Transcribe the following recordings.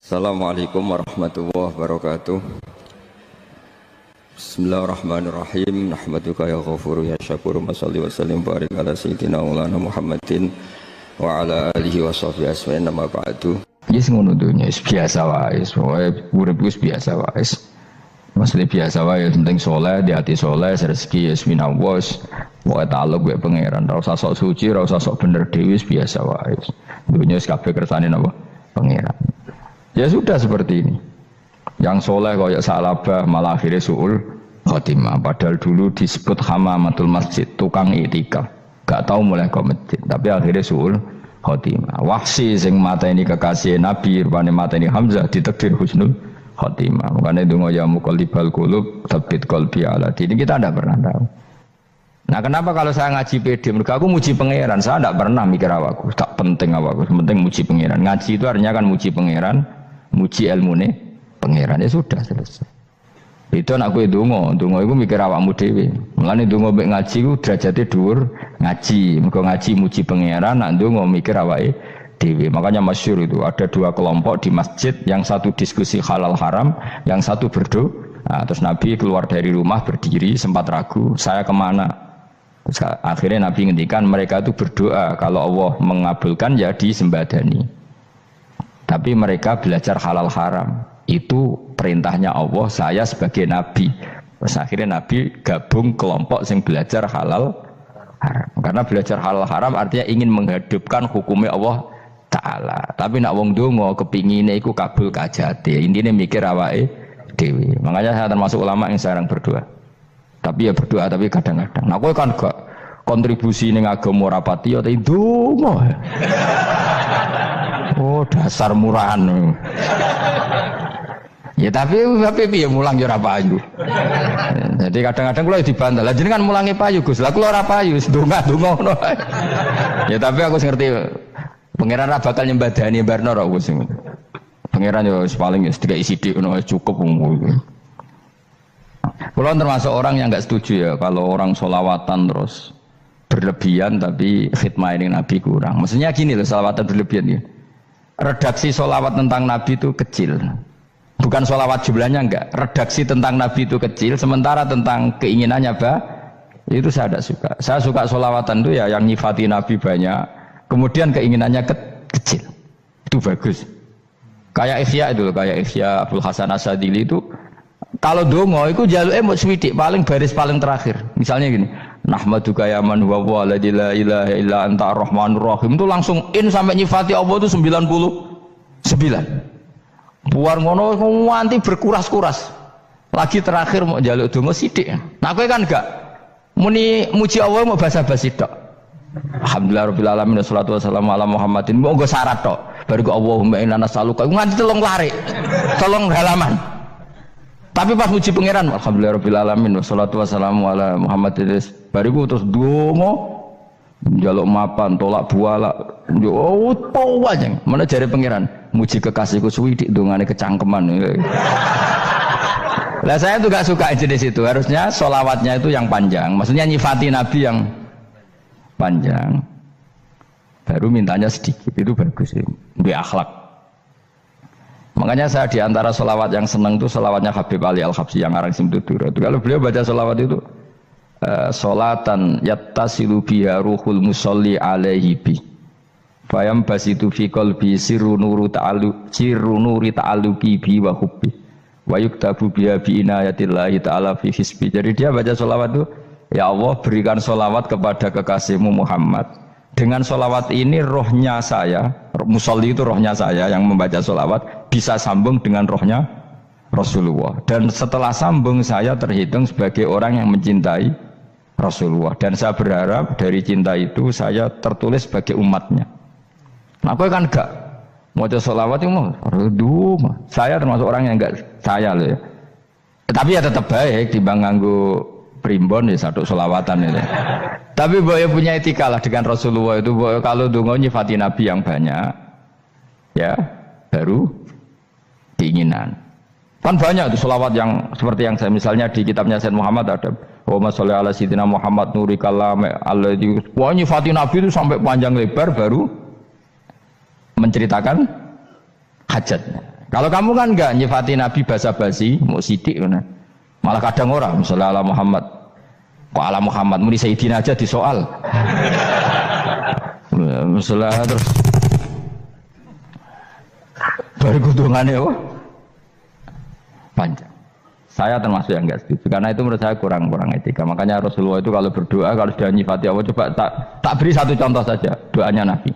Assalamualaikum warahmatullahi wabarakatuh. Bismillahirrahmanirrahim. Nahmaduka ya ghafuru ya syakuru. Mashalli wa sallim barik ala sayyidina maulana Muhammadin wa ala alihi wa sahbihi asma'in nama ba'du. Yes ngono dunya biasa wae, urip wis biasa wae. Maksudnya biasa wae, penting soleh, di hati soleh, rezeki wis minawos. Wae ta'alluq wae pangeran, ora usah sok suci, ora usah sok bener dhewe, biasa wae. Dunya wis kabeh kersane napa? Pangeran. Ya sudah seperti ini. Yang soleh kayak Salabah malah akhirnya su'ul khotimah. Padahal dulu disebut hamamatul masjid, tukang itikaf. Gak tahu mulai ke masjid, tapi akhirnya su'ul khotimah. Wahsi sing mata ini kekasih Nabi, rupanya mata ini Hamzah ditakdir husnul khotimah. Makanya itu ya muqallibal qulub tsabbit qalbi ala dini. Kita tidak pernah tahu. Nah kenapa kalau saya ngaji PD, mereka aku muji pangeran, saya tidak pernah mikir awakku, tak penting awakku, penting muji pangeran. Ngaji itu artinya kan muji pangeran, muji ilmune pangeran, ya sudah selesai. Itu anakku donga itu mikir awakmu dhewe. Mulane donga mek ngaji ku derajate dhuwur ngaji, mergo ngaji muji pangeran, nak donga mikir awake dhewe. Makanya masyhur itu ada dua kelompok di masjid, yang satu diskusi halal haram, yang satu berdoa. Nah, terus Nabi keluar dari rumah berdiri sempat ragu, saya kemana? Terus akhirnya Nabi ngendikan mereka itu berdoa kalau Allah mengabulkan ya disembadani. Tapi mereka belajar halal haram. Itu perintahnya Allah, saya sebagai Nabi. Terus akhirnya Nabi gabung kelompok yang belajar halal haram. Karena belajar halal haram artinya ingin menghidupkan hukumnya Allah Ta'ala. Tapi nak wong donga kepingine iku kabul kajate. Intine mikir awake dhewe. Makanya saya termasuk ulama yang jarang berdoa. Tapi ya berdoa, tapi kadang-kadang. Nah kowe kan gak kontribusi ning agama ora pati ya ndonga. Oh dasar murahan. Ya tapi piye mulang ya ora payu. Jadi kadang-kadang kula dibantah. Lah jenengan mulangi payu Gus. Lah kula ora payu, ndonga-ndonga ngono. Ya tapi aku ngerti pangeran ora bakal nyembadani barno ora Gus. Pangeran yo paling sedikit sithik ngono cukup ngono. Kula termasuk orang yang enggak setuju ya kalau orang sholawatan terus berlebihan tapi khidmah ini Nabi kurang. Maksudnya gini loh, sholawatan berlebihan ya. Redaksi sholawat tentang Nabi itu kecil. Bukan sholawat jumlahnya enggak, redaksi tentang Nabi itu kecil, sementara tentang keinginannya itu saya tidak suka. Saya suka sholawatan itu ya yang nyifati Nabi banyak, kemudian keinginannya kecil, itu bagus. Kayak Ikhya itu, kayak Ikhya Abdul Hasan Asadili itu, kalau dongo itu jaluknya mau swidik, paling baris paling terakhir. Misalnya gini, Nahmaduka ya man huwa wa la ilaha illa anta ar-rahmanur rahim, itu langsung in sampai nyifati Allah itu 99. Buar ngono nganti berkuras-kuras. Lagi terakhir mau jaluk donga sithik. Nah kowe kan enggak muni muji Allah mau basa-basi tok. Alhamdulillahirabbil alamin wassalatu wassalamu ala Muhammadin. Monggo syarat tok. Baru Allahumma inna nas'aluka nganti telung lari. Telung halaman. Tapi pas muji pangeran alhamdulillahirabbil alamin wassalatu wassalamu ala Muhammadin. Bariku terus donga njaluk mapan tolak buala yo aja mana jare pangeran muji kekasihku suwidik dongane kecangkeman. Lah saya tuh gak suka jenis itu, harusnya sholawatnya itu yang panjang, maksudnya nyifati Nabi yang panjang baru mintanya sedikit, itu bagus ya, lebih akhlak. Makanya saya diantara sholawat yang senang itu sholawatnya Habib Ali Al-Habsyi yang arang Simtudur itu. Kalau beliau baca sholawat itu sholatan yattasilu biha ruhul musolli alaihi bi fayam basitu fi qalbi sirru nuri ta'alluqi bi wa hubbi wa yuktabu biha bi inayatillahi ta'ala fi hisbi. Jadi dia baca sholawat itu, ya Allah berikan sholawat kepada kekasihmu Muhammad. Dengan sholawat ini rohnya saya, musolli itu rohnya saya yang membaca sholawat bisa sambung dengan rohnya Rasulullah, dan setelah sambung saya terhitung sebagai orang yang mencintai Rasulullah, dan saya berharap dari cinta itu saya tertulis sebagai umatnya. Nah aku kan enggak mau sholawat itu mau saya termasuk orang yang enggak saya loh ya. Tapi ya tetap baik dibanding nganggo primbon ya satu sholawatan itu. Tapi boyo punya etika lah dengan Rasulullah itu, boyo kalau dongo nyifati Nabi yang banyak ya baru keinginan. Kan banyak itu sholawat yang seperti yang saya misalnya di kitabnya Sayyid Muhammad ada Allahumma sholli ala sayyidina Muhammad nuri kalam alladzi wa nyifati Nabi itu sampai panjang lebar baru menceritakan hajatnya. Kalau kamu kan enggak nyifati Nabi basa-basi, mau sidik mana. Malah kadang orang, misalnya ala Muhammad. Kok ala Muhammad muni Sayyidina aja disoal. Misalnya terus baru kudungannya panjang. Saya termasuk yang enggak setuju karena itu menurut saya kurang etika. Makanya Rasulullah itu kalau berdoa kalau sudah nyifati Allah coba tak beri satu contoh saja doanya Nabi.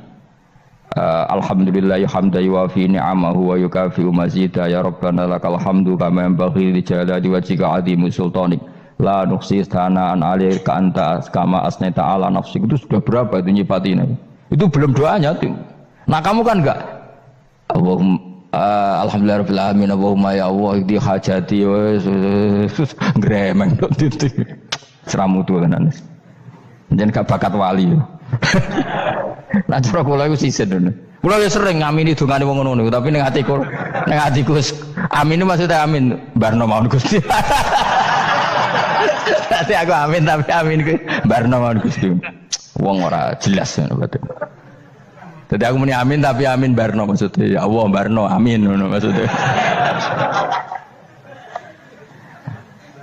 Alhamdulillah hamdan yuwafi ni'amahu wa yukafi'u mazida ya rabbana lakal hamdu kama yanbaghi li jalali wajhika 'azimi sultanik la nuqsi thana'an 'alaika anta kama asnaita 'ala nafsik. Itu sudah berapa itu nyifati Nabi? Itu belum doanya tuh. Nah kamu kan enggak Alhamdulillah rabbil alamin Allahumma ya Allah di hajati gremeng itu seramutu tenan. Jen gak bakat wali. Nah cara kula iku sisen ngono. Kula ya sering ngamini dongane wong ngono tapi ning atiku amin itu maksudnya amin barno mawon Gusti. Nanti aku amin tapi amin ku barno mawon Gusti. Wong ora jelas ngono betul. Jadi aku muni amin tapi amin barno maksudnya ya Allah barno amin ngono maksudnya.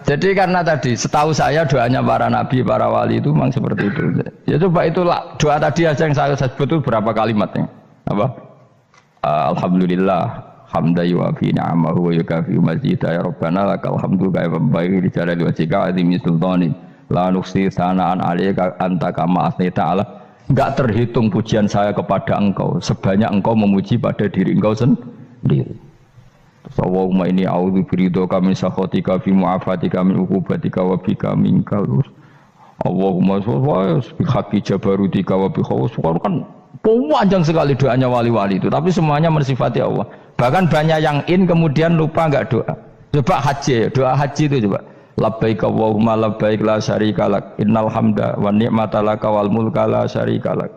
Jadi karena tadi setahu saya doanya para nabi, para wali itu memang seperti itu. Ya coba itulah doa tadi aja yang saya sebut itu berapa kalimatnya? Apa? Alhamdulillah hamdan yuwafi ni'amahu wa yukafi'u mazida ya rabbana lakal hamdu kama yanbaghi li jalali wajhika 'azimi sultanik la nuqsi thana'an 'alaika anta kama asnaita 'ala. Enggak terhitung pujian saya kepada engkau sebanyak engkau memuji pada diri engkau sendiri. Allahumma inni a'udzu biridhoka min sakhatika fi mu'afatika min uqubatika wa bika minka. Allahumma sholli bi haqqi jabarutika wa bi khawfika. Kan panjang sekali doanya wali-wali itu, tapi semuanya mensifati Allah. Bahkan banyak yang kemudian lupa enggak doa. Coba haji, doa haji itu coba. Labbaik Allahumma labbaik la syarika lak innal hamda wa ni'mata laka wal mulka la syarika lak.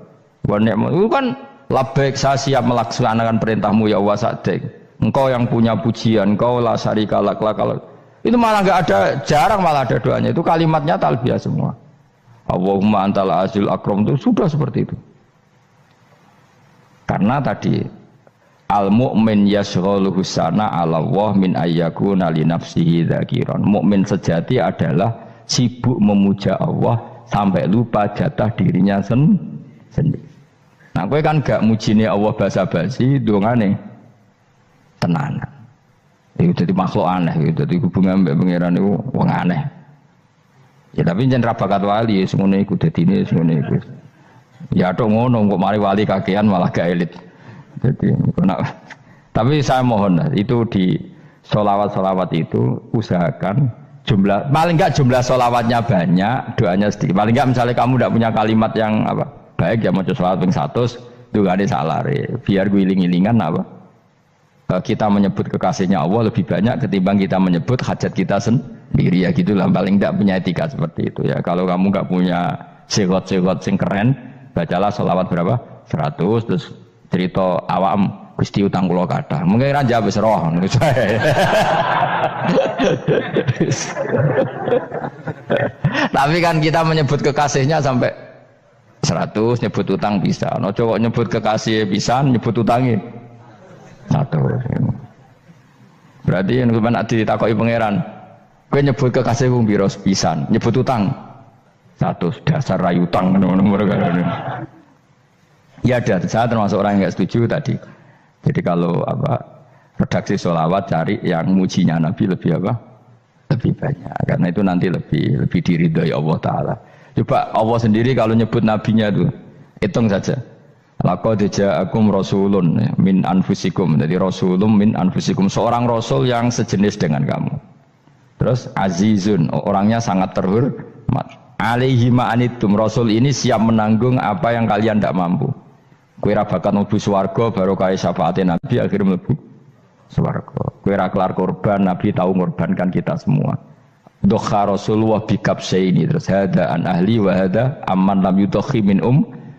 Wa ni'mat itu kan labbaik saya siap melaksanakan perintahmu ya Allah sa'dik. Engkau yang punya pujian, engkau la syarika lak. Itu malah enggak ada, jarang malah ada doanya. Itu kalimatnya talbiyah semua. Allahumma antal azil akram itu sudah seperti itu. Karena tadi al mu'min yashghaluhu sana 'ala Allah min ayyakuna li nafsihi dzakiran. Mukmin sejati adalah sibuk memuja Allah sampai lupa jatah dirinya sendiri. Nah, kowe kan gak mujine Allah basa-basi, dongane tenanan. Itu jadi makhluk aneh, itu jadi hubungan mbek pangeran itu wong aneh. Ya tapi jan ra bakat wali semono iku dadine semono iku. Ya tok ngono kok mari wali kakean malah gak elit. Jadi tapi saya mohon itu di sholawat itu usahakan jumlah paling enggak jumlah sholawatnya banyak, doanya sedikit. Paling enggak misalnya kamu tidak punya kalimat yang apa baik ya mau sholawat ping 100 itu gak ada salah biar guling-gilingan apa kita menyebut kekasihnya Allah lebih banyak ketimbang kita menyebut hajat kita sendiri ya gitulah. Paling enggak punya etika seperti itu ya. Kalau kamu enggak punya segot-segot sing keren bacalah sholawat berapa 100 terus cerita awam Gusti utang kula kathah. Mungkin raja wis roh ngono saya. Tapi kan kita menyebut kekasihnya sampai 100 nyebut utang bisa. No kok nyebut kekasih pisan nyebut utangi 100. Berarti yen sampeyan ditakoki pangeran, kowe nyebut kekasih wong pira pisan, nyebut utang 100 dasar rayu utang ngono mereka. Ya ada, saya termasuk orang yang nggak setuju tadi. Jadi kalau redaksi sholawat cari yang mujinya Nabi lebih lebih banyak. Karena itu nanti lebih diridhoi Allah Taala. Coba Allah sendiri kalau nyebut nabinya itu hitung saja. Laqad ja'akum rasulun min anfusikum. Jadi rasulun min anfusikum, seorang rasul yang sejenis dengan kamu. Terus azizun, orangnya sangat terhormat. Alaihi ma'anitum, rasul ini siap menanggung apa yang kalian tidak mampu. Kowe ra bakat mlebu swarga baru kaya syafaate Nabi akhirnya mlebu swarga. Kowe ra kelar korban, Nabi tahu ngorbankan kita semua. Dokha Rasulullah bikabsaini terus hada an ahli wa hada amman lam yudokhi min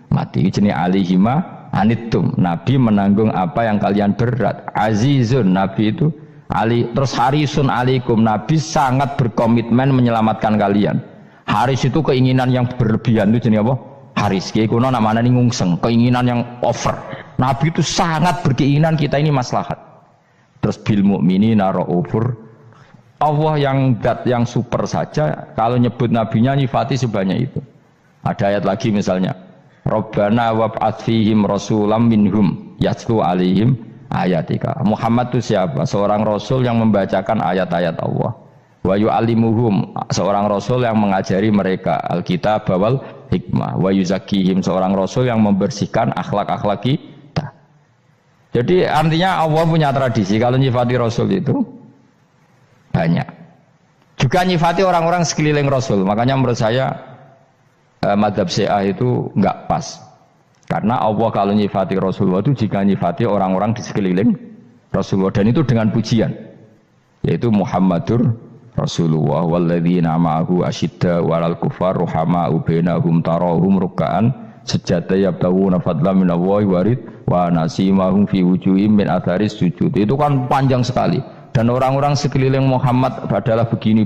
mati jenenge alihima anittum. Nabi menanggung apa yang kalian berat. Azizun, Nabi itu ali terus harisun alaikum, Nabi sangat berkomitmen menyelamatkan kalian. Haris itu keinginan yang berlebihan itu jenenge apa? Haris kiye kuno namanya ngungseng, keinginan yang over. Nabi itu sangat berkeinginan kita ini maslahat. Terus bil mukminina raufur. Allah yang zat yang super saja kalau nyebut nabinya nyifati sebanyak itu. Ada ayat lagi misalnya, Rabbana wab'ats fihim rasulam minhum yatlu alaihim ayatika. Muhammad itu siapa? Seorang rasul yang membacakan ayat-ayat Allah. Wa yu'allimuhum, seorang rasul yang mengajari mereka alkitab wal hikmah. Wa yuzakkihim, seorang rasul yang membersihkan akhlak-akhlak kita. Jadi artinya Allah punya tradisi kalau nyifati rasul itu banyak. Juga nyifati orang-orang sekeliling rasul. Makanya menurut saya madzhab Syiah itu enggak pas. Karena Allah kalau nyifati Rasulullah itu jika nyifati orang-orang di sekeliling Rasulullah, dan itu dengan pujian. Yaitu Muhammadur Rasulullah walladzina ma'ahu asyidda 'alal kuffar ruhama'u bainahum tarahum ruk'an sajada yabtawuna fadlan minallahi warid wa nasimahum fi wujuhihim min atharis sujud. Itu kan panjang sekali. Dan orang-orang sekeliling Muhammad adalah begini.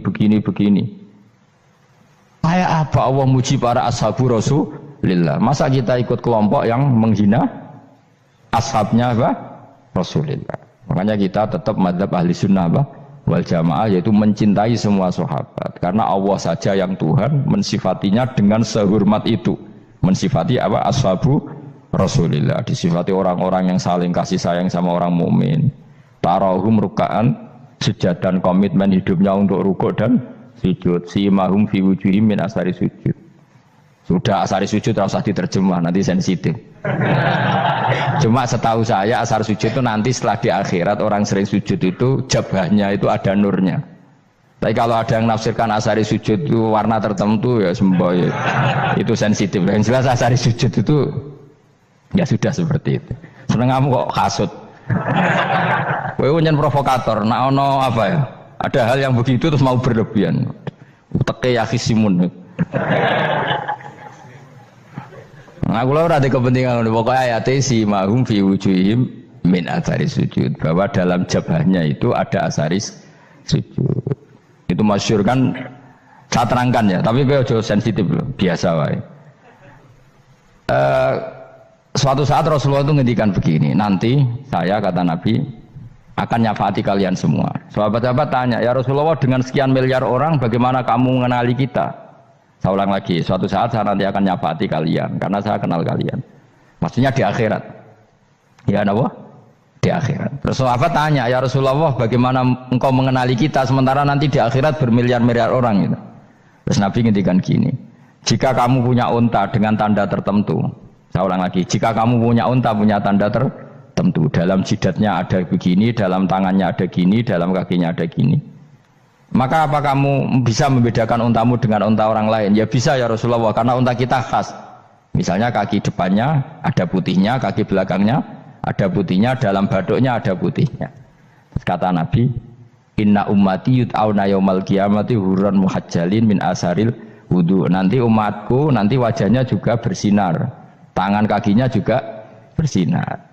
Kayak apa Allah muji para ashabu Rasulillah? Masa kita ikut kelompok yang menghina ashabnya apa? Rasulillah. Makanya kita tetap madzhab ahli sunnah apa? Wal jamaah, yaitu mencintai semua sahabat. Karena Allah saja yang Tuhan mensifatinya dengan sehormat itu. Mensifati apa? Ashabu Rasulillah. Disifati orang-orang yang saling kasih sayang sama orang mukmin. Tarahum ruka'an, sujud dan komitmen hidupnya untuk rukuk dan sujud. Simahum fi wujuhihim min asari sujud. Sudah asari sujud tidak usah diterjemah, nanti sensitif. Cuma setahu saya asar sujud itu nanti setelah di akhirat orang sering sujud itu jabahnya itu ada nurnya. Tapi kalau ada yang nafsirkan asari sujud itu warna tertentu ya semboy, itu sensitif. Yang jelas asari sujud itu ya sudah seperti itu. Seneng kamu kok kasut. Kowe nyen provokator, nak ono apa ya? Ada hal yang begitu terus mau berlebihan. Uteke ya khisimun. Nah, kula ora ada kepentingan pokoknya ayat si mahum fi wujuhihim min athari sujud, bahwa dalam jabahnya itu ada asaris sujud. Itu masyhur kan, saya terangkan ya, tapi kowe aja sensitif loh, biasa wae. Suatu saat Rasulullah itu ngendikan begini, nanti saya kata Nabi akan nyafaati kalian semua. Sahabat-sahabat tanya, ya Rasulullah dengan sekian miliar orang bagaimana kamu mengenali kita? Saya ulang lagi, suatu saat saya nanti akan nyafaati kalian karena saya kenal kalian. Maksudnya di akhirat. Ya apa? Di akhirat. Terus sahabat tanya, ya Rasulullah bagaimana engkau mengenali kita sementara nanti di akhirat bermiliar-miliar orang gitu. Terus Nabi ngendikan gini, jika kamu punya unta dengan tanda tertentu, saya ulang lagi, jika kamu punya unta punya tanda tertentu, dalam jidatnya ada begini, dalam tangannya ada gini, dalam kakinya ada gini, maka apa kamu bisa membedakan untamu dengan unta orang lain? Ya bisa ya Rasulullah, karena unta kita khas. Misalnya kaki depannya ada putihnya, kaki belakangnya ada putihnya, dalam baduknya ada putihnya. Kata Nabi, inna ummati yut'auna yaumal qiyamati hurran muhajjalin min asaril wudu. Nanti umatku nanti wajahnya juga bersinar, tangan kakinya juga bersinar.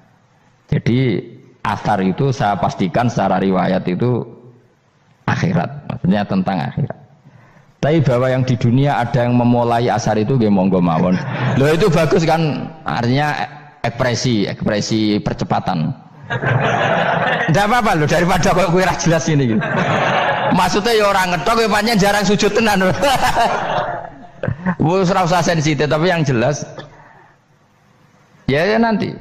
Jadi asar itu saya pastikan secara riwayat itu akhirat, maksudnya tentang akhirat. Tapi bahwa yang di dunia ada yang memulai asar itu nggih monggo mawon. Loh itu bagus kan, artinya ekspresi percepatan. Ndak apa-apa loh, daripada kok kowe ora jelas ini gitu. Maksudnya ya orang ngetok ya pancen jarang sujud tenan. Wis ora usah sensitif, tapi yang jelas ya nanti.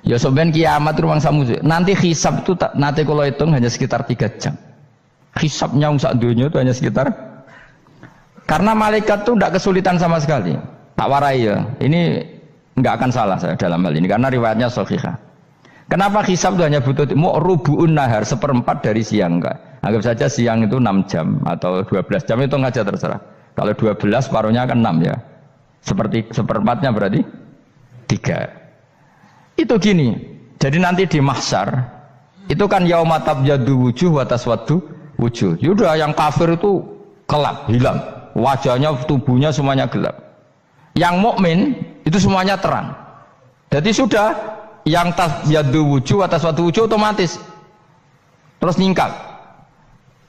Ya sampean kiamat ruang samu. Nanti hisab itu nanti kalau hitung hanya sekitar 3 jam. Hisabnya sak dunia itu hanya sekitar, karena malaikat itu tidak kesulitan sama sekali. Tak warai ya. Ini enggak akan salah saya dalam hal ini karena riwayatnya sahihah. Kenapa hisab itu hanya butuh rubu'un nahar, 1/4 dari siang enggak? Anggap saja siang itu 6 jam atau 12 jam, itu aja terserah. Kalau 12 separuhnya kan 6 ya. Seperti 1/4-nya berarti 3. Itu gini. Jadi nanti di mahsyar itu kan yauma tabyaddu wujuh wa taswaddu wujuh. Yaudah yang kafir itu gelap, hilang. Wajahnya, tubuhnya semuanya gelap. Yang mukmin itu semuanya terang. Jadi sudah yang tabyaddu wujuh wa taswaddu wujuh otomatis terus nyingkap.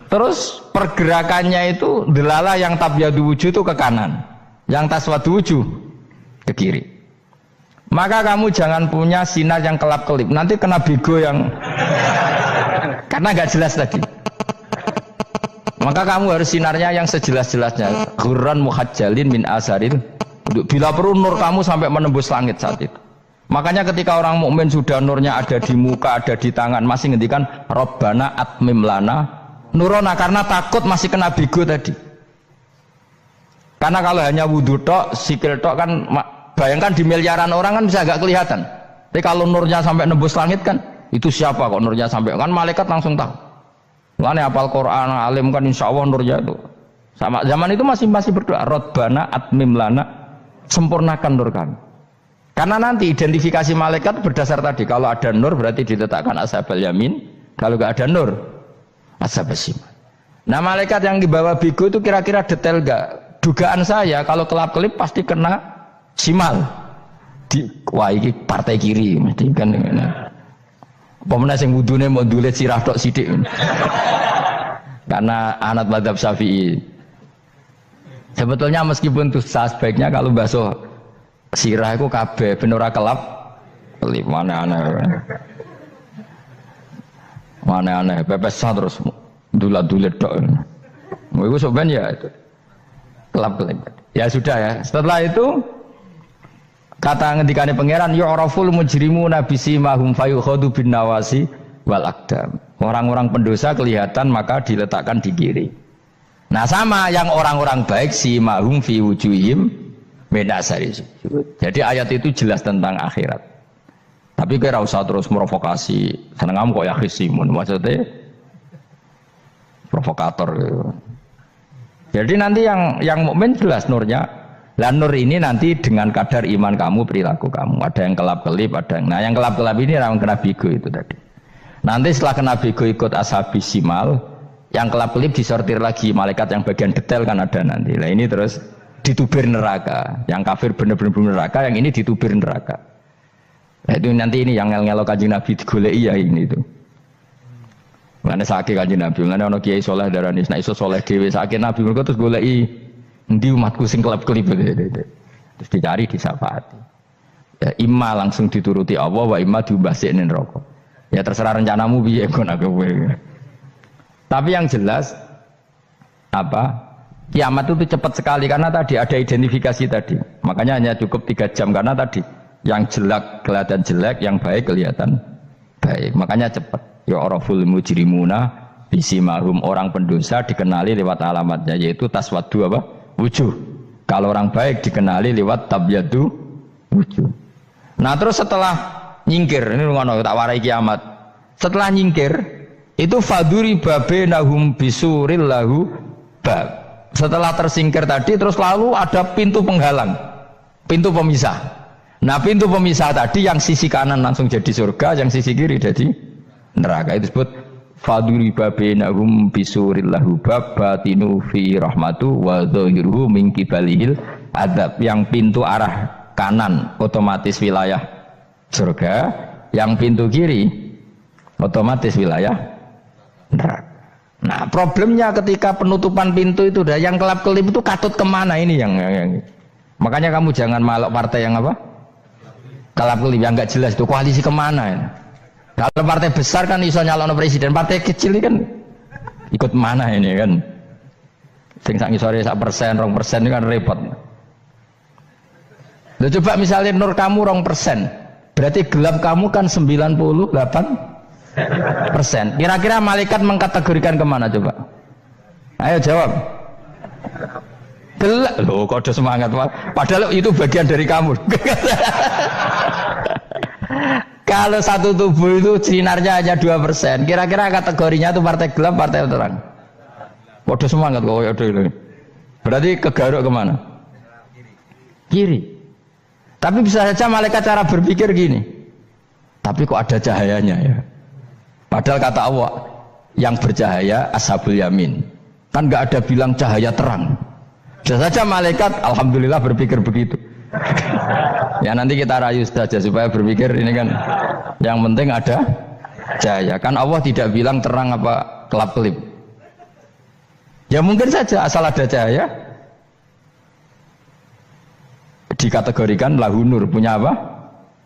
Terus pergerakannya itu delalah yang tabyaddu wujuh itu ke kanan, yang taswaddu wujuh ke kiri. Maka kamu jangan punya sinar yang kelap-kelip, nanti kena bego yang Karena nggak jelas tadi. Maka kamu harus sinarnya yang sejelas-jelasnya. Ghurran muhajjalin min asaril. Bila perlu nur kamu sampai menembus langit saat itu. Makanya ketika orang mukmin sudah nurnya ada di muka, ada di tangan, masih ngendikan Rabbana atmim lana nurona, karena takut masih kena bigo tadi. Karena kalau hanya wudhu tok, sikil tok kan, bayangkan di miliaran orang kan bisa agak kelihatan. Tapi kalau nurnya sampai nembus langit kan, itu siapa kok nurnya sampai, kan malaikat langsung tahu. Mulanya hafal Quran, alim kan insya Allah nurnya itu. Sama zaman itu masih berdoa, Rabbana atmim lana, sempurnakan nur kami. Karena nanti identifikasi malaikat berdasar tadi, kalau ada nur berarti diletakkan ashabal yamin, kalau nggak ada nur ashabal shimal. Nah malaikat yang dibawa bigo itu kira-kira detail nggak? Dugaan saya kalau kelap-kelip pasti kena shimal. Wah ini partai kiri mesti kan. Pemenang yang wudhunya mau dulet sirah tok sidik. Karena anak madzhab Syafi'i. Sebetulnya meskipun itu sebaiknya kalau basuh sirah itu kabeh ben ora kelap kelip mana aneh pepesan terus dulat-dulit tok. Iku soben ya itu. Kelap kelip. Ya sudah ya. Setelah itu kata ngendikane pangeran yu'raful mujrimuna bisimahum fayukhadu bin nawasi wal aqdam. Orang-orang pendosa kelihatan maka diletakkan di kiri. Nah sama yang orang-orang baik simahum fi wujuhim min asari sujud. Jadi ayat itu jelas tentang akhirat. Tapi kira usah terus provokasi. Seneng kamu kok ya khisimun, maksudnya provokator gitu. Jadi nanti yang mukmin jelas nurnya. Lah nur ini nanti dengan kadar iman kamu, perilaku kamu. Ada yang kelap-kelip, ada yang... Nah yang kelap-kelip ini yang kena bigo itu tadi. Nanti setelah kena bigo ikut ashabi simal, yang kelap-kelip disortir lagi malaikat yang bagian detail kan ada nanti. Nah ini terus ditubir neraka. Yang kafir benar-benar neraka, yang ini ditubir neraka. Nah, itu nanti ini yang ngel-ngelok kanjeng Nabi digoleki ya ini itu. Mana sakit kanjeng Nabi, mana ono kiai soleh darani, nek iso soleh dhewe sakit Nabi mergo terus goleki endi umatku sing kelep-kelip terus dicari disyafaati. Ya imma langsung dituruti Allah wa imma diubasikne neraka. Ya terserah rencanamu piye kon aku kowe. Tapi yang jelas apa? Kiamat itu cepat sekali karena tadi ada identifikasi tadi. Makanya hanya cukup 3 jam karena tadi yang jelek kelihatan jelek, yang baik kelihatan baik. Makanya cepat. Ya araful mujrimuna bisimahum, orang pendosa dikenali lewat alamatnya yaitu taswaddu apa? Wujuh. Kalau orang baik dikenali lewat tabyadu wujuh. Nah terus setelah nyingkir, ini ngono tak warai kiamat. Setelah nyingkir itu faduri babenahum bisuril lahu bab. Setelah tersingkir tadi terus lalu ada pintu penghalang, pintu pemisah. Nah pintu pemisah tadi yang sisi kanan langsung jadi surga, yang sisi kiri jadi neraka. Itu disebut faduri babenahum bisuril lahu bab batinu fi rahmatu wa zahiruhu min kibalihil adab. Yang pintu arah kanan otomatis wilayah surga, yang pintu kiri otomatis wilayah neraka. Nah problemnya ketika penutupan pintu itu dah yang kelap-kelip itu katut kemana ini yang makanya kamu jangan malok partai yang apa kelap-kelip yang nggak jelas itu koalisi kemana ya. Kalau partai besar kan iso nyalon presiden, partai kecil ini kan ikut mana ini kan sing sak ngisore 1%, 2% ini kan repot. Loh, coba misalnya nur kamu 2%, berarti gelap kamu kan 98%. Kira-kira malaikat mengkategorikan kemana coba? Ayo jawab. Gelap. Loh kode semangat padahal itu bagian dari kamu. Kalau satu tubuh itu sinarnya hanya 2%, kira-kira kategorinya itu partai gelap, partai terang. Kode semangat kok ya ini. Berarti kegaruk kemana? Kiri. Tapi bisa saja malaikat cara berpikir gini. Tapi kok ada cahayanya ya? Padahal kata Allah yang bercahaya ashabul yamin. Kan nggak ada bilang cahaya terang. Bisa saja malaikat alhamdulillah berpikir begitu. Ya nanti kita rayu saja supaya berpikir ini kan yang penting ada cahaya. Kan Allah tidak bilang terang apa kelap-kelip. Ya mungkin saja asal ada cahaya dikategorikan lahu nur, punya apa?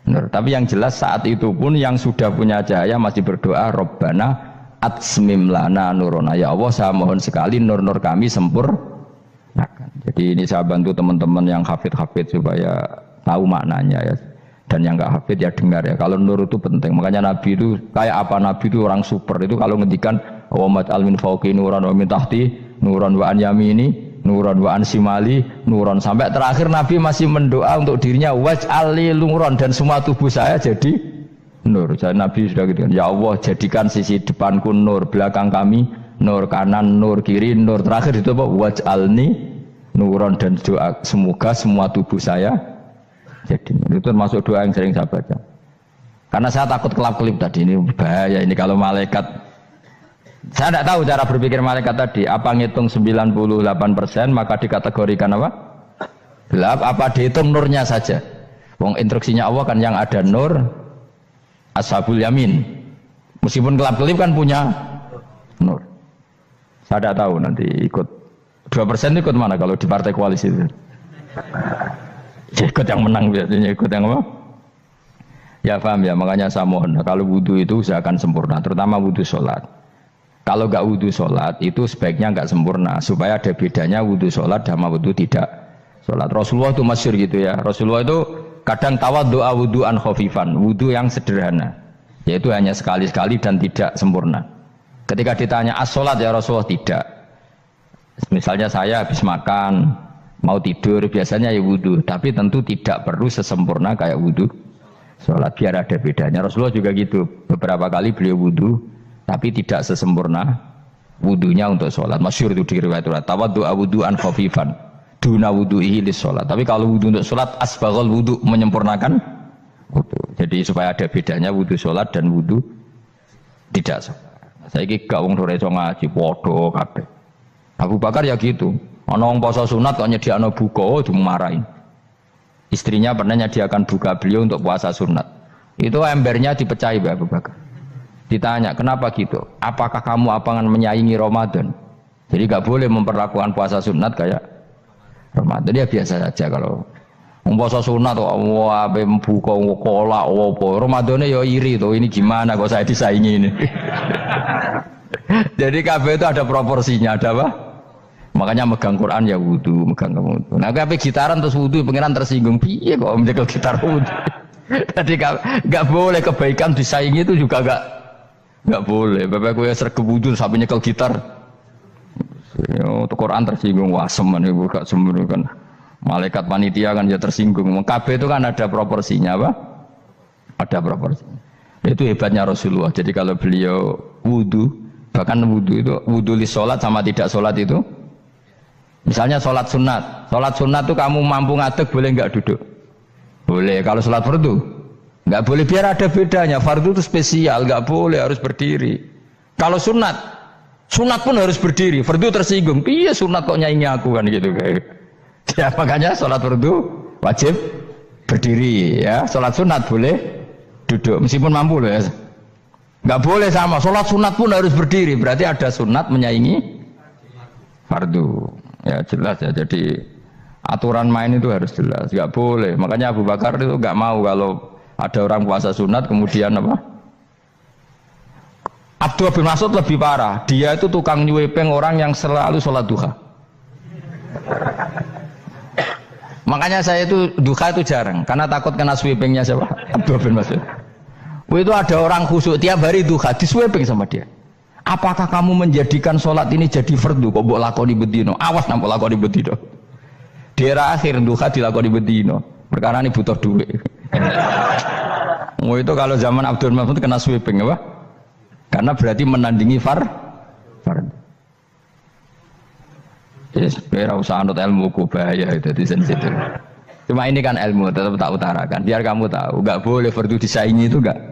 Nur. Tapi yang jelas saat itu pun yang sudah punya cahaya masih berdoa Rabbana atsmim lana nurona, ya Allah saya mohon sekali nur-nur kami sempurnakan. Jadi ini saya bantu teman-teman yang hafid supaya tahu maknanya ya, dan yang nggak hafid ya dengar ya. Kalau nur itu penting, makanya Nabi itu kayak apa, Nabi itu orang super itu kalau ngendikan wa maj'al min fawqi nuran wa min tahti nuran wa an yamini nuran wa an simali nuran, sampai terakhir Nabi masih mendoa untuk dirinya waj'al li nuran, dan semua tubuh saya jadi nur. Jadi Nabi sudah gitu kan, ya Allah jadikan sisi depanku nur, belakang kami nur, kanan nur, kiri nur, terakhir itu apa, waj'alni nuron, dan doa semoga semua tubuh saya jadi nur. Itu termasuk doa yang sering saya baca, karena saya takut kelap-kelip tadi, ini bahaya ini kalau malaikat. Saya tidak tahu cara berpikir malaikat tadi, apa ngitung 98% maka dikategorikan apa? Gelap, apa dihitung nurnya saja? Wong instruksinya Allah kan yang ada nur ashabul yamin, meskipun kelap-kelip kan punya nur. Saya tidak tahu nanti ikut 2% ikut mana kalau di partai koalisi itu. Ikut yang menang biasanya, ikut yang apa? Ya paham ya, makanya saya mohon kalau wudhu itu usahakan sempurna, terutama wudhu sholat. Kalau nggak wudhu sholat itu sebaiknya nggak sempurna, supaya ada bedanya wudhu sholat sama wudhu tidak sholat. Rasulullah itu masyhur gitu ya, Rasulullah itu kadang tawaddu'a wudhu'an khafifan, wudhu yang sederhana, yaitu hanya sekali-sekali dan tidak sempurna. Ketika ditanya as-sholat ya Rasulullah, tidak. Misalnya saya habis makan mau tidur biasanya ya wudhu, tapi tentu tidak perlu sesempurna kayak wudhu sholat, biar ada bedanya. Rasulullah juga gitu, beberapa kali beliau wudhu tapi tidak sesempurna wudhunya untuk sholat. Masyhur itu di riwayat tawaddu'a wudhu'an khafifan duna wudhu'ihi lis sholat. Tapi kalau wudhu untuk sholat asbaghal wudhu, menyempurnakan wudhu. Jadi supaya ada bedanya wudhu sholat dan wudhu tidak sholat. Saya ini gak wong sore ngaji podo kabeh. Abu Bakar ya gitu, ana wong poso sunat kok nyediakno buka dimarahin. Istrinya pernah nyediakan buka beliau untuk puasa sunat, itu embernya dipecahi Abu Bakar. Ditanya kenapa gitu, apakah kamu akan menyaingi Ramadan? Jadi gak boleh memperlakukan puasa sunat kayak Ramadan. Ya biasa saja kalau puasa sunat kok wah buka kolak apa Ramadannya ya iri tuh, ini gimana kok saya disaingi ini. Jadi kabeh itu ada proporsinya, ada apa? Makanya megang Quran ya wudu, megang wudu. Nah kabeh gitaran terus wudu, pengiran tersinggung, piye kok menjegal gitar wudu. Jadi gak boleh kebaikan disaingi, itu juga gak boleh. Bapak gue sergap wudu sampai nyekel gitar. Untuk Quran tersinggung, wah semen ibu gak sembunyi kan. Malaikat panitia kan ya tersinggung. Kabeh itu kan ada proporsinya apa? Ada proporsinya. Itu hebatnya Rasulullah. Jadi kalau beliau wudu, bahkan wudu itu wudu li sholat sama tidak sholat itu. Misalnya sholat sunat itu kamu mampu ngadeg boleh nggak duduk? Boleh. Kalau sholat fardu nggak boleh, biar ada bedanya. Fardu itu spesial, nggak boleh, harus berdiri. Kalau sunat pun harus berdiri. Fardu tersinggung, iya sunat kok nyaingi aku kan gitu kayak. Ya makanya sholat fardu wajib berdiri ya. Sholat sunat boleh duduk meskipun mampu loh ya. Nggak boleh sama. Sholat sunat pun harus berdiri. Berarti ada sunat menyaingi fardu. Ya jelas ya, jadi aturan main itu harus jelas, nggak boleh. Makanya Abu Bakar itu nggak mau kalau ada orang puasa sunat kemudian apa? Abdullah bin Mas'ud lebih parah, dia itu tukang nyuepeng orang yang selalu sholat duha. Makanya saya itu duha itu jarang, karena takut kena sweepingnya siapa? Abdullah bin Mas'ud. Itu ada orang khusyuk tiap hari duha di sweeping sama dia. Apakah kamu menjadikan sholat ini jadi fardu kok mbok lakoni bedino? Awas nampak lakoni bedino. Di era akhir duha dilakoni bedino. Perkara ini butuh duit. Itu kalau zaman Abdul Mahmud kena sweeping apa? Karena berarti menandingi fardu. Yes, ora usah anut ilmu ku bahaya itu di sensitif. Cuma ini kan ilmu tetap tak utarakan. Biar kamu tahu, enggak boleh fardu disaingi itu enggak.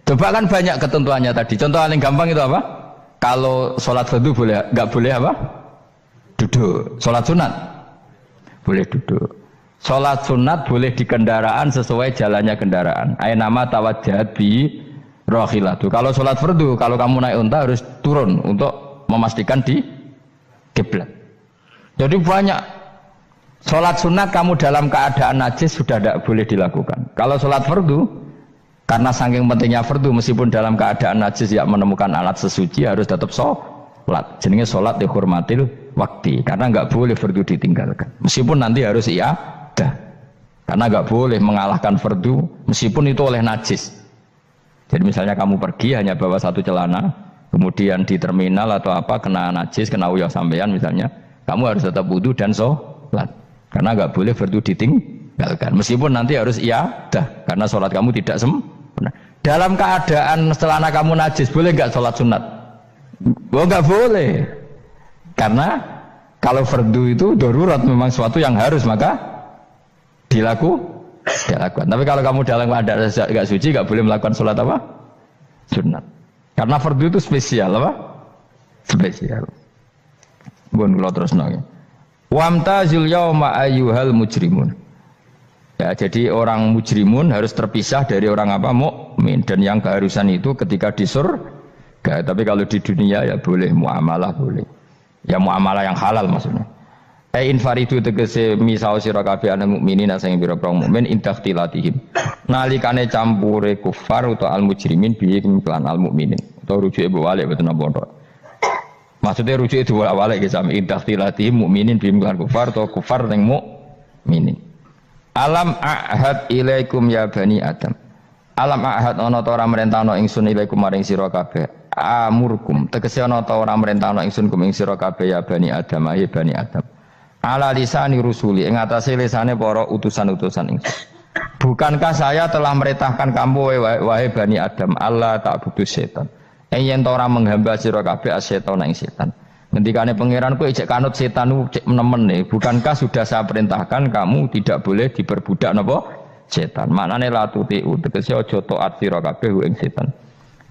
Coba kan banyak ketentuannya tadi. Contoh paling gampang itu apa? Kalau sholat fardu boleh, nggak boleh apa? Duduk. Sholat sunat boleh duduk. Sholat sunat boleh di kendaraan sesuai jalannya kendaraan. Ainama tawajjahat bi rohilatu. Kalau sholat fardu, kalau kamu naik unta harus turun untuk memastikan di kiblat. Jadi banyak sholat sunat kamu dalam keadaan najis sudah tidak boleh dilakukan. Kalau sholat fardu Karena saking pentingnya fardu meskipun dalam keadaan najis ya menemukan alat sesuci harus tetap sholat. Jenenge sholat dihormatil waktu karena nggak boleh fardu ditinggalkan. Meskipun nanti harus iadah. Karena nggak boleh mengalahkan fardu meskipun itu oleh najis. Jadi misalnya kamu pergi hanya bawa satu celana, kemudian di terminal atau apa kena najis, kena uyah sampean misalnya, kamu harus tetap wudu dan sholat. Karena nggak boleh fardu ditinggalkan. Meskipun nanti harus iadah karena sholat kamu tidak sempurna. Dalam keadaan celana kamu najis boleh nggak sholat sunat? Oh nggak boleh. Karena kalau fardu itu darurat memang suatu yang harus maka dilakukan. Tapi kalau kamu dalam keadaan nggak suci nggak boleh melakukan sholat apa? Sunat. Karena fardu itu spesial apa? Spesial. Bun kalau terus nanya. Wamtazil yauma ayyuhal mujrimun. Ya, jadi orang mujrimun harus terpisah dari orang apa mukmin dan yang keharusan itu ketika di surga. Tapi kalau di dunia ya boleh muamalah boleh. Ya muamalah yang halal maksudnya. Infaridu tegese misao sira kabeh ana mukminin sing pira-pira mukmin intakhtilatihim. Nalikane campure kufar utawa al mujrimin biye lan al mukminin. Utawa rujuke balik boten apa-apa. Maksudnya rujuke diwalik ge sami intakhtilatihim mukminin biye lan kufar utawa kufar ning mukminin. Alam ahad ilaikum ya bani Adam. Alam ahad ana ta ora merentano ingsun ilaikum maring sira kabeh. Amurkum tegese ana ta ora merentano ingsun kum ing sira kabeh ya bani Adam ya bani Adam. Ala lisani rusuli ing atase lisane para utusan-utusan ingsun. Bukankah saya telah merintahkan kamu wahai bani Adam Allah tak butuh setan. Yen ta ora menghamba sira kabeh asetan ing setan. Ngendikane pangeran kowe cek kanut setan cek nemen nih. Bukankah sudah saya perintahkan kamu tidak boleh diperbudak napa setan. Maknane la tutiu tegese aja taat sira kabeh ing setan.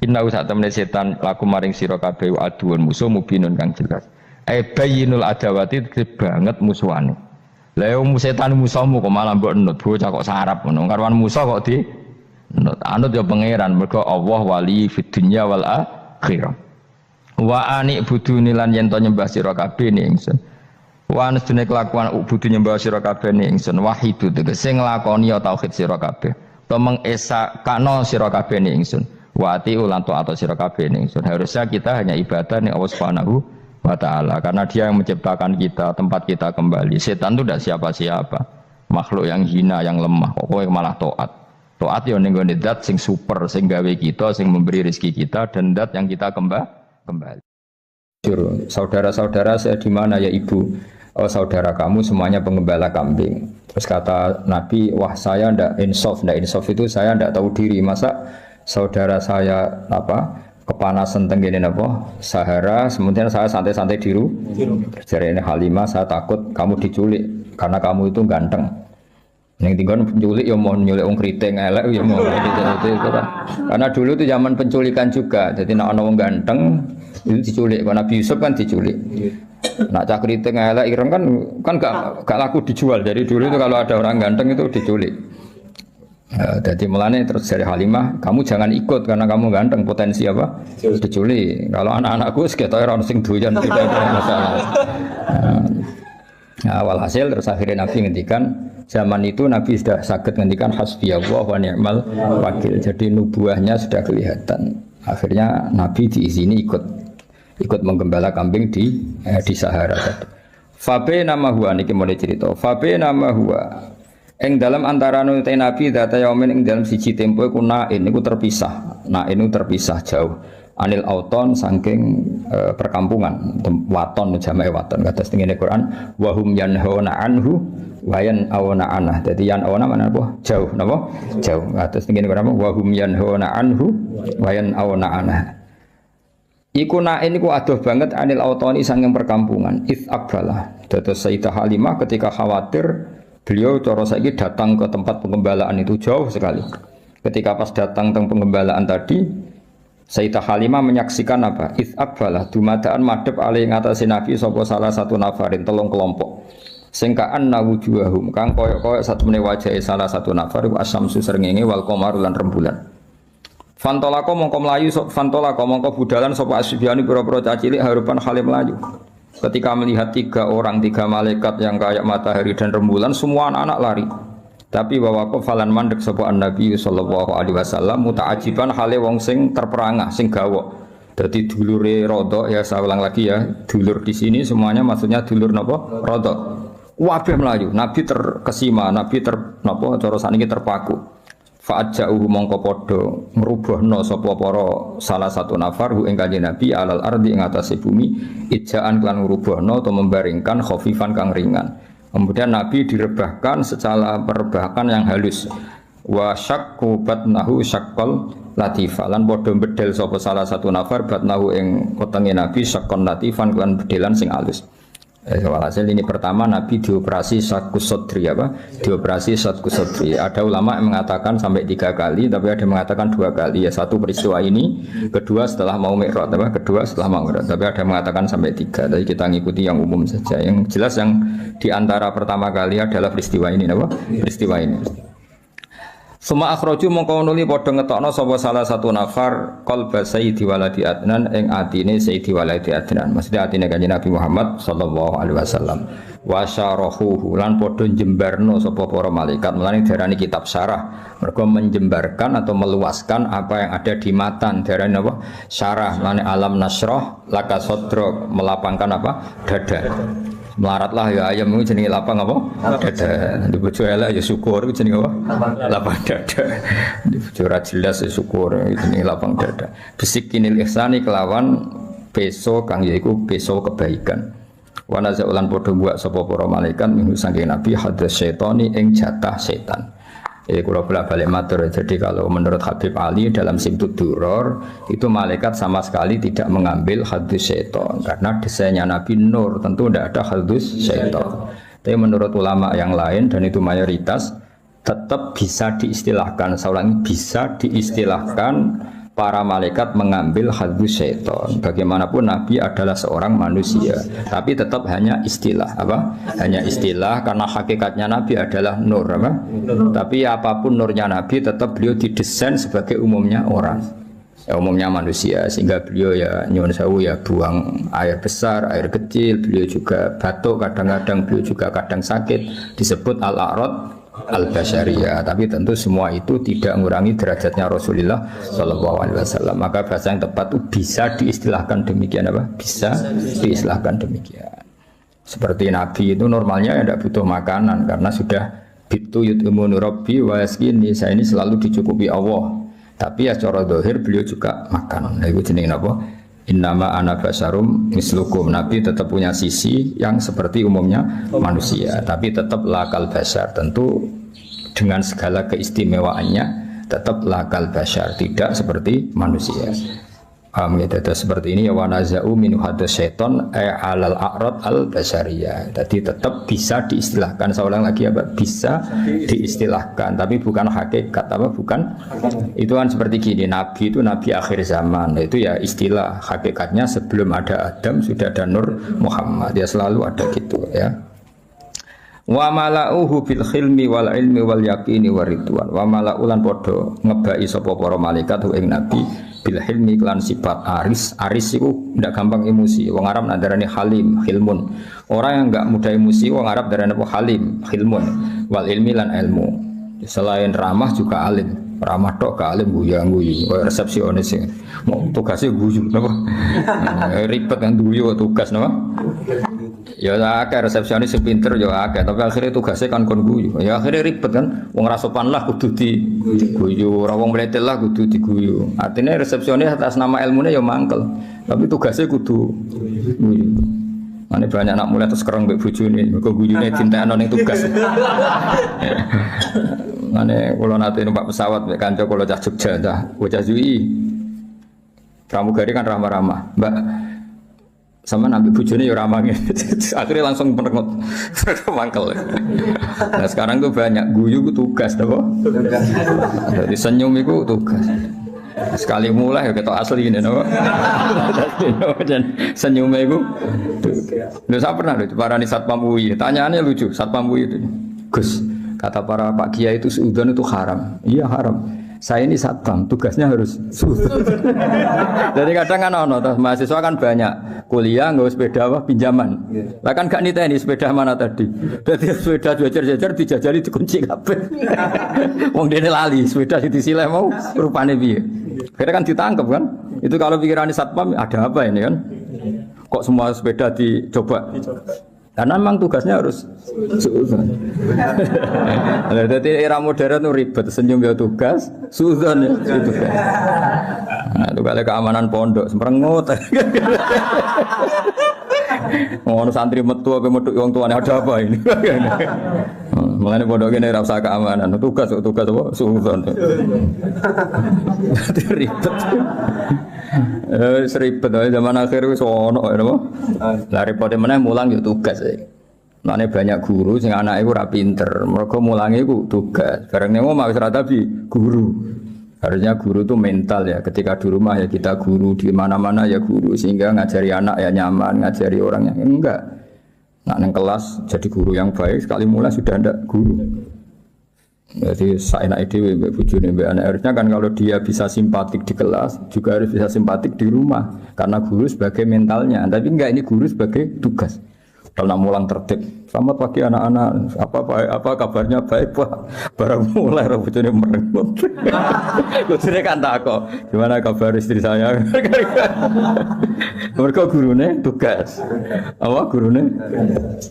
Inna sak temene setan laku maring sira kabeh aduun musuh mubinun kang jelas. Bayyinul adawati banget musuhane. Lah yo setan musuhmu kok malah mbok enut bocah kok sarap ngono. Karwan musuh kok di enut. Anut yo pangeran mergo Allah wali fid dunya wal akhirah. Wa ani buduni lan yen to nyembah sira kabeh ni ingsun. Wa anstune kelakuan budu nyembah sira kabeh ni ingsun wahidu tegese nglakoni tauhid sira kabeh. To mengesakno sira kabeh ni ingsun. Wa ati ulan taat sira kabeh ni ingsun. Harusnya kita hanya ibadah ning Allah Subhanahu wa taala karena Dia yang menciptakan kita, tempat kita kembali. Setan itu tidak siapa-siapa. Makhluk yang hina, yang lemah. Kok kowe malah taat. Taat yo ning gone zat sing super, sing gawe kita, sing memberi rezeki kita dan zat yang kita kembali. Saudara-saudara saya di mana ya ibu? Oh saudara kamu semuanya pengembala kambing. Terus kata Nabi, wah saya ndak insaf itu saya ndak tahu diri. Masa saudara saya kepanasan tenggene Sahara, kemudian saya santai-santai di rumah. Jadi ini Halimah saya takut kamu diculik karena kamu itu ganteng. Yang tinggal penculik ya mau nyulik wong kriting elek ya mau itu kan. Karena dulu itu zaman penculikan juga. Jadi nak ana wong ganteng itu diculik. Karena Nabi Yusuf kan diculik. Nak cah kriting elek ireng kan gak laku dijual. Dari dulu itu kalau ada orang ganteng itu diculik. Jadi mulane terus dari Halimah, kamu jangan ikut karena kamu ganteng, potensi apa? Diculik. Kalau anak-anakku sekitar orang sing doyan tidak ada masalah. Walhasil terus akhirnya Nabi ngendikan zaman itu Nabi sudah sakit ngendikan hasbiyallah wa ni'mal wakil. Jadi nubuahnya sudah kelihatan. Akhirnya Nabi diizini ikut menggembala kambing di Sahara. Fabe nama huwa niki mulai cerita. Fabe nama huwa. Eng dalam antara nute Nabi data yaumin ing dalam siji tempo iku nain niku terpisah. Nain niku terpisah jauh. Anil auton saking perkampungan waton jamae waton kata setengene Quran wahum yanhauna anhu wayan awana anah. Jadi yan awana mana apa jauh napa jauh kata setengene Quran wahum yanhauna anhu wayan awana anah. Iku nain iku adoh banget anil autoni saking perkampungan is akbalah. Dados Sayyidah Halimah ketika khawatir beliau cara saiki datang ke tempat pengembalaan itu jauh sekali. Ketika pas datang teng pengembalaan tadi Sayyidah Halimah menyaksikan apa? Its'abbalah dumadaan madhep ali ngatasi Nabi sapa salah satu nafarin telung kelompok. Sing ka'anna wujuhahum kang koyok-koyok satemene wajahe salah satu nafar iku asyamsu srengenge wal qamar lan rembulan. Fantolako mongko mlayu fantolako mongko budalan sapa asbiani pira-pira cacilik harupan hale melayu. Ketika melihat tiga malaikat yang kayak matahari dan rembulan semua anak-anak lari. Tapi bahwa falan mandek sapa Nabi sallallahu alaihi wasallam muta'ajiban hale wong sing terperangah, sing gawok. Dadi dulure Rodok ya saya ulang lagi ya, dulur di sini semuanya maksudnya dulur napa? Rodok. Wabeh melayu, Nabi terkesima, Nabi napa cara sakniki terpaku. Fa'aja'uhu mongko padha ngrubahna sapa para salah satu nafar ing kanjeng Nabi alal ardi ing atase bumi ijaan kan ngrubahna atau membaringkan khafifan kang ringan. Kemudian Nabi direbahkan secara perebahan yang halus. Wa syakku batnahu syaqqal latifah lan padha bedel sapa salah satu nafar batnahu ing wetenge Nabi syaqqan latifan lan bedelan sing halus. Walhasil ini pertama Nabi dioperasi syakkus sodri apa? Dioperasi syakkus sodri. Ada ulama yang mengatakan sampai 3 kali, tapi ada yang mengatakan 2 kali. Ya satu peristiwa ini, kedua setelah mau mi'raj, apa? Kedua setelah mau mi'raj. Tapi ada yang mengatakan sampai 3. Jadi kita ngikuti yang umum saja. Yang jelas yang diantara pertama kali adalah peristiwa ini, apa? Peristiwa ini. Suma akhraju mongko nuli padha ngetokno sapa salah satu nafar qalba sayyidi waladi adnan ing atine sayyidi waladi adnan. Maksudnya atine kanjeng Nabi Muhammad sallallahu alaihi wasallam. Wa syarahu lan padha njembarno sapa para malaikat. Mulane diarani kitab syarah. Mergo menjembarkan atau meluaskan apa yang ada di matan. Diarani apa? Syarah. Mulane alam nasrah laka sadrak melapangkan apa? Dada. Melaratlah ya ayam itu jenenge lapang apa? Dada. Di bojo elek ya syukur itu jenenge apa? Lapang dada. Di bojo ora jelas ya syukur itu jenenge lapang dada. Bisikinil ihsani kelawan peso kang yaiku peso kebaikan. Wa nazaulan padha buak sapa para malaikat minggu saking Nabi hadas syaitani ing jatah setan. Kula bolak-balik matur. Jadi kalau menurut Habib Ali dalam Simtud Duror itu malaikat sama sekali tidak mengambil hadus syaitan karena desainnya Nabi nur, tentu tidak ada hadus syaitan. Tapi menurut ulama yang lain dan itu mayoritas tetap bisa diistilahkan, seorang bisa diistilahkan para malaikat mengambil hadus syaitan. Bagaimanapun Nabi adalah seorang manusia, tapi tetap hanya istilah apa? Hanya istilah karena hakikatnya Nabi adalah nur apa? Tapi apapun nurnya Nabi tetap beliau didesain sebagai umumnya orang. Ya, umumnya manusia sehingga beliau ya nyuwun sewu ya buang air besar, air kecil, beliau juga batuk kadang-kadang, beliau juga kadang sakit, disebut al-a'rad al-basyariyah, tapi tentu semua itu tidak mengurangi derajatnya Rasulullah Shallallahu Alaihi Wasallam. Maka bahasa yang tepat itu bisa diistilahkan demikian apa? Bisa diistilahkan demikian. Seperti Nabi itu normalnya tidak butuh makanan karena sudah bitu yut'imunu rabbi wa yaskini, saya ini selalu dicukupi Allah. Tapi ya secara zahir beliau juga makan. Nah, itu jenenge apa? Innama ana basyarum mislukum. Nabi tetap punya sisi yang seperti umumnya manusia, tapi tetap lakal basyar, tentu dengan segala keistimewaannya tetap lakal basyar, tidak seperti manusia. Seperti ini ya wa naza'u min hadas syaiton alal a'rad al basyariyah. Jadi tetap bisa diistilahkan, seorang lagi apa? Bisa diistilahkan, tapi bukan hakikat apa? Bukan. Itu kan seperti gini, Nabi itu Nabi akhir zaman. Itu ya istilah, hakikatnya sebelum ada Adam sudah ada Nur Muhammad. Ya selalu ada gitu ya. Wa mala'uhu bil khilmi wal ilmi wal yaqini waridwan. Wa mala'ulan podo ngebai sapa para malaikat ing Nabi bil hilmi kelan sifat aris itu tidak gampang emosi. Wong Arab nadarani halim, hilmun. Orang yang enggak mudah emosi wong Arab darane apa? Halim, hilmun. Wal ilmi lan ilmu. Selain ramah juga alim. Ramah tok ke alim guyu-guyu. Resepsionis sing mau tugasnya guyu napa? Ribet kan guyu tugas napa? Ya akeh resepsionis sing pinter ya akeh, tapi akhirnya tugasnya kan kon guyu. Ya akhirnya ribet kan. Wong ra sopan lah kudu diguyu, ora wong mletet lah kudu diguyu. Artinya resepsionis atas nama ilmunya ya mangkel, tapi tugasnya kudu guyu. Mane banyak anak mulai terus kereng mbek bojone, mergo guyune dintekno ning tugas. Mane kula nate numpak pesawat mbek kanca kula cah Jogja, bocah UI. Pramugari kan ramah-ramah. Mbak sama nabi bujone ya ramah gitu. Akhirnya langsung merengut mangkel. Nah sekarang tuh banyak guyu itu tugas apa? Jadi senyum itu tugas. Sekali mulai ya ketok asli ini no. Dan senyumnya itu. Loh saya pernah loh parani Satpam UI. Tanyaannya lucu, Satpam UI itu. Gus, kata para Pak Kiai itu seudon itu haram. Iya haram. Saya ini satpam, tugasnya harus suudon. Jadi kadang kan mahasiswa kan banyak kuliah nggak sepeda apa pinjaman. Lah kan gak niteni sepeda mana tadi. Jadi sepeda jajar-jajar dijajali dikunci kabeh. Wong dene lali sepeda disileh mau rupane piye. Akhirnya kan ditangkap kan. Itu kalau pikiran satpam ada apa ini kan? Kok semua sepeda dicoba? Karena memang tugasnya harus suudzon. Jadi era modern itu ribet, senyum ya tugas, suudzon ya tugas. Nah, itu kali keamanan pondok, semperengut. Ngono santri metu apa metu wong tuane ada apa ini? Mulane pondok ini ora usah keamanan, tugas apa? Suudzon. Ribet. Seribet zaman akhir wis ono napa. Lah repote meneh mulang yo tugas. Mane banyak guru sing anake ora pinter, mergo mulange iku tugas. Bareng nang omah wis ora tabi guru. Harusnya guru itu mental ya. Ketika di rumah ya kita guru, di mana-mana ya guru sehingga ngajari anak ya nyaman, ngajari orang yang enggak. Nak nang kelas jadi guru yang baik sekali mulai sudah ndak guru. Jadi saya nak ide bujune mbak anak harusnya kan kalau dia bisa simpatik di kelas juga harus bisa simpatik di rumah karena guru sebagai mentalnya, tapi enggak, ini guru sebagai tugas. Kalau nak mulang tertib, selamat pagi anak-anak, apa kabarnya baik pak? Barang mulai bujune merengut. Bujune kan takok, gimana kabar istri saya? Mereka gurune tugas, apa gurune?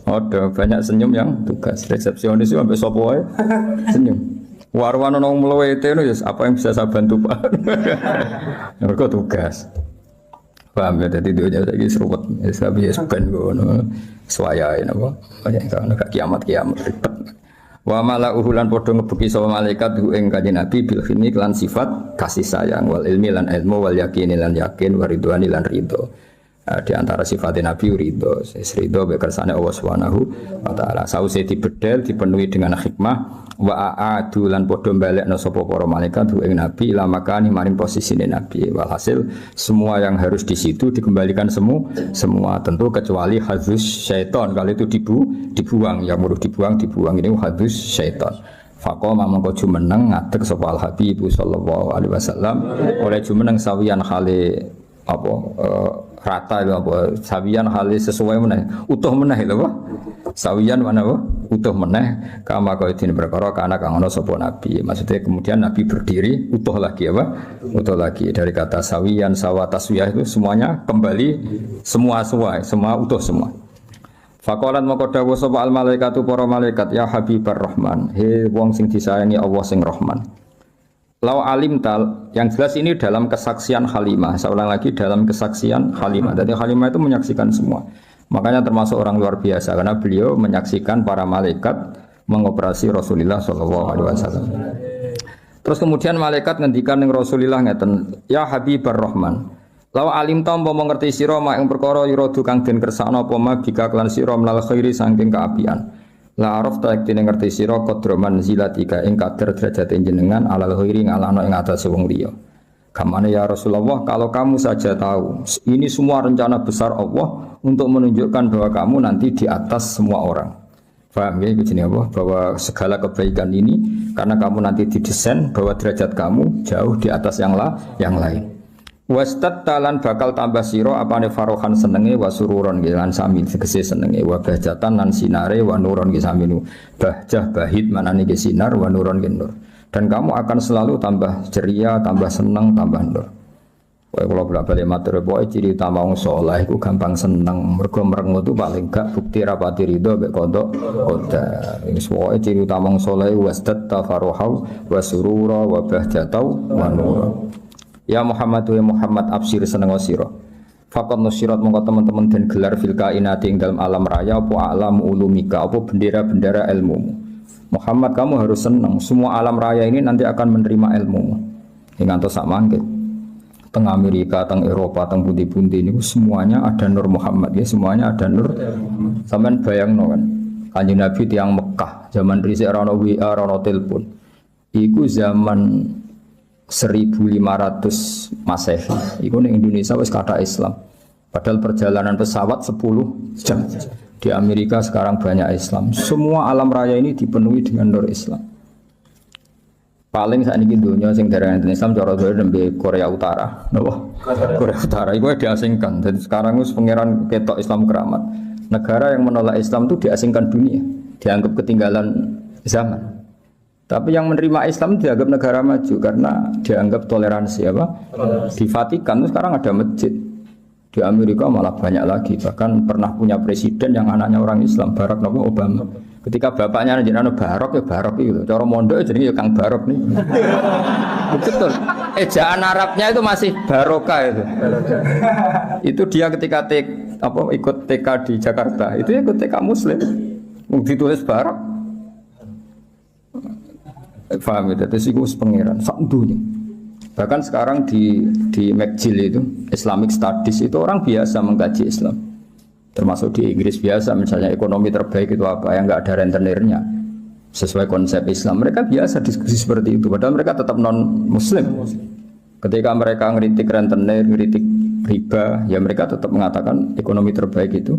Ada banyak senyum yang tugas. Resepsionis itu sampai sopo ae senyum. Warwan nong melewete no ya apa yang bisa saya bantu pak? Mereka tugas. Paham ya, jadi dia jadi seruput, tapi ya sepen gono, suayain apa? Banyak kan agak kiamat ribet. Wa mala uhulan podo ngebuki sama malaikat ing kanjeng Nabi bil khini lan sifat kasih sayang wal ilmi lan ilmu wal yakin lan yakin waridwani lan ridho. Di antara sifat Nabi ridho, ridho bekersane Allah Subhanahu wa taala. Sause dibedel dipenuhi dengan hikmah wa aadu lan padha balekna sapa para malaikat ing Nabi ila makani maring posisine Nabi. Walhasil semua yang harus di situ dikembalikan semua tentu kecuali hadzus syaitan. Kalau itu dibuang, yang mudah dibuang ini hadzus syaitan. Faqama mangko jumeneng ngadeg sapa al-Habib sallallahu alaihi wasallam oleh jumeneng sawiyan khale apa rata apa sawiyan hal sesuai meneh utuh meneh lho apa sawiyan mana apa utuh meneh kama kaidin perkara kana kang ana sapa nabi, maksudnya kemudian nabi berdiri utuh lagi utuh lagi dari kata sawiyan sawa taswiyah itu semuanya kembali semua utuh semua. Faqalat maka dawuh sapa al malaikatu para malaikat ya habibar rahman, he wong sing disayangi Allah sing rahman. Lau alim tal, yang jelas ini dalam kesaksian Halimah. Saya ulang lagi dalam kesaksian Halimah. Jadi Halimah itu menyaksikan semua. Makanya termasuk orang luar biasa karena beliau menyaksikan para malaikat mengoperasi Rasulullah SAW. Terus kemudian malaikat ngendikan dengan Rasulullah ngeten, ya Habibar Rahman. Lau alim tal mau mengerti sira mak ing perkara yuradu kang den kersakno apa ma bika klan sira mlal khairi saking keapian. La araf ta yektine ngerti sira qadra manzilatika ing kadar derajat jenengan alal khairi ngalano ing atas wong liya. Kamane ya Rasulullah, kalau kamu saja tahu ini semua rencana besar Allah untuk menunjukkan bahwa kamu nanti di atas semua orang. Paham ya begini apa? Bahwa segala kebaikan ini karena kamu nanti didesain bahwa derajat kamu jauh di atas yang lain. Wastad talan bakal tambah siro apane farohan senenge wa sururon lan sami tegese senenge wa bahjatan lan sinare wa nuron ge saminu bahjah bahid manane ge sinar wa nuron ge nur, dan kamu akan selalu tambah ceria, tambah seneng, tambah nur. Kowe kula bolak-balik matur pokoke ciri utama wong saleh iku gampang seneng, mergo merengut itu paling gak bukti rapati ridho mek kodok qadar. Wis pokoke ciri utama wong saleh wastad tafaruhau wa surura wa bahjatau wa nur. Ya Muhammad wa Muhammad absir seneng sira. Faqad nusirat mongko teman-teman den gelar fil kainati ing dalam alam raya apa alam ulumika apa bendera-bendera ilmumu. Muhammad kamu harus senang semua alam raya ini nanti akan menerima ilmumu. Ing ngantos sak mangke. Teng Amerika, teng Eropa, teng pundi-pundi ini semuanya ada nur Muhammad ya, semuanya ada nur. Sampeyan bayangno kan. Kanjeng Nabi tiyang Mekah zaman dhisik ora ono WA, ora ono telepon. Iku zaman 1500 Masehi. Iku ning Indonesia wis kathah Islam. Padahal perjalanan pesawat 10 jam. Di Amerika sekarang banyak Islam. Semua alam raya ini dipenuhi dengan nur Islam. Paling saat ini dunia sing darah Islam cara dulu nembe Korea Utara, nopo Korea Utara itu diasingkan. Jadi sekarang itu pangeran ketok Islam keramat. Negara yang menolak Islam itu diasingkan dunia, dianggap ketinggalan zaman. Tapi yang menerima Islam dianggap negara maju karena dianggap toleransi apa? Di Vatikan itu sekarang ada masjid. Di Amerika malah banyak lagi. Bahkan pernah punya presiden yang anaknya orang Islam, Barack Obama. Ketika bapaknya jenenge Barok ya Barok itu. Cara mondok jenenge ya Kang Barok nih. Betul. Ejaan Arabnya itu masih Barokah itu. Itu dia ketika ikut TK di Jakarta, itu ikut TK Muslim. Ditulis Barok. Paham itu? Terus itu pengiran sak dunia. Bahkan sekarang di McGill itu Islamic Studies itu orang biasa mengkaji Islam. Termasuk di Inggris biasa, misalnya ekonomi terbaik itu apa yang nggak ada rentenirnya sesuai konsep Islam. Mereka biasa diskusi seperti itu, padahal mereka tetap non Muslim. Ketika mereka ngeritik rentenir, ngeritik riba, ya mereka tetap mengatakan ekonomi terbaik itu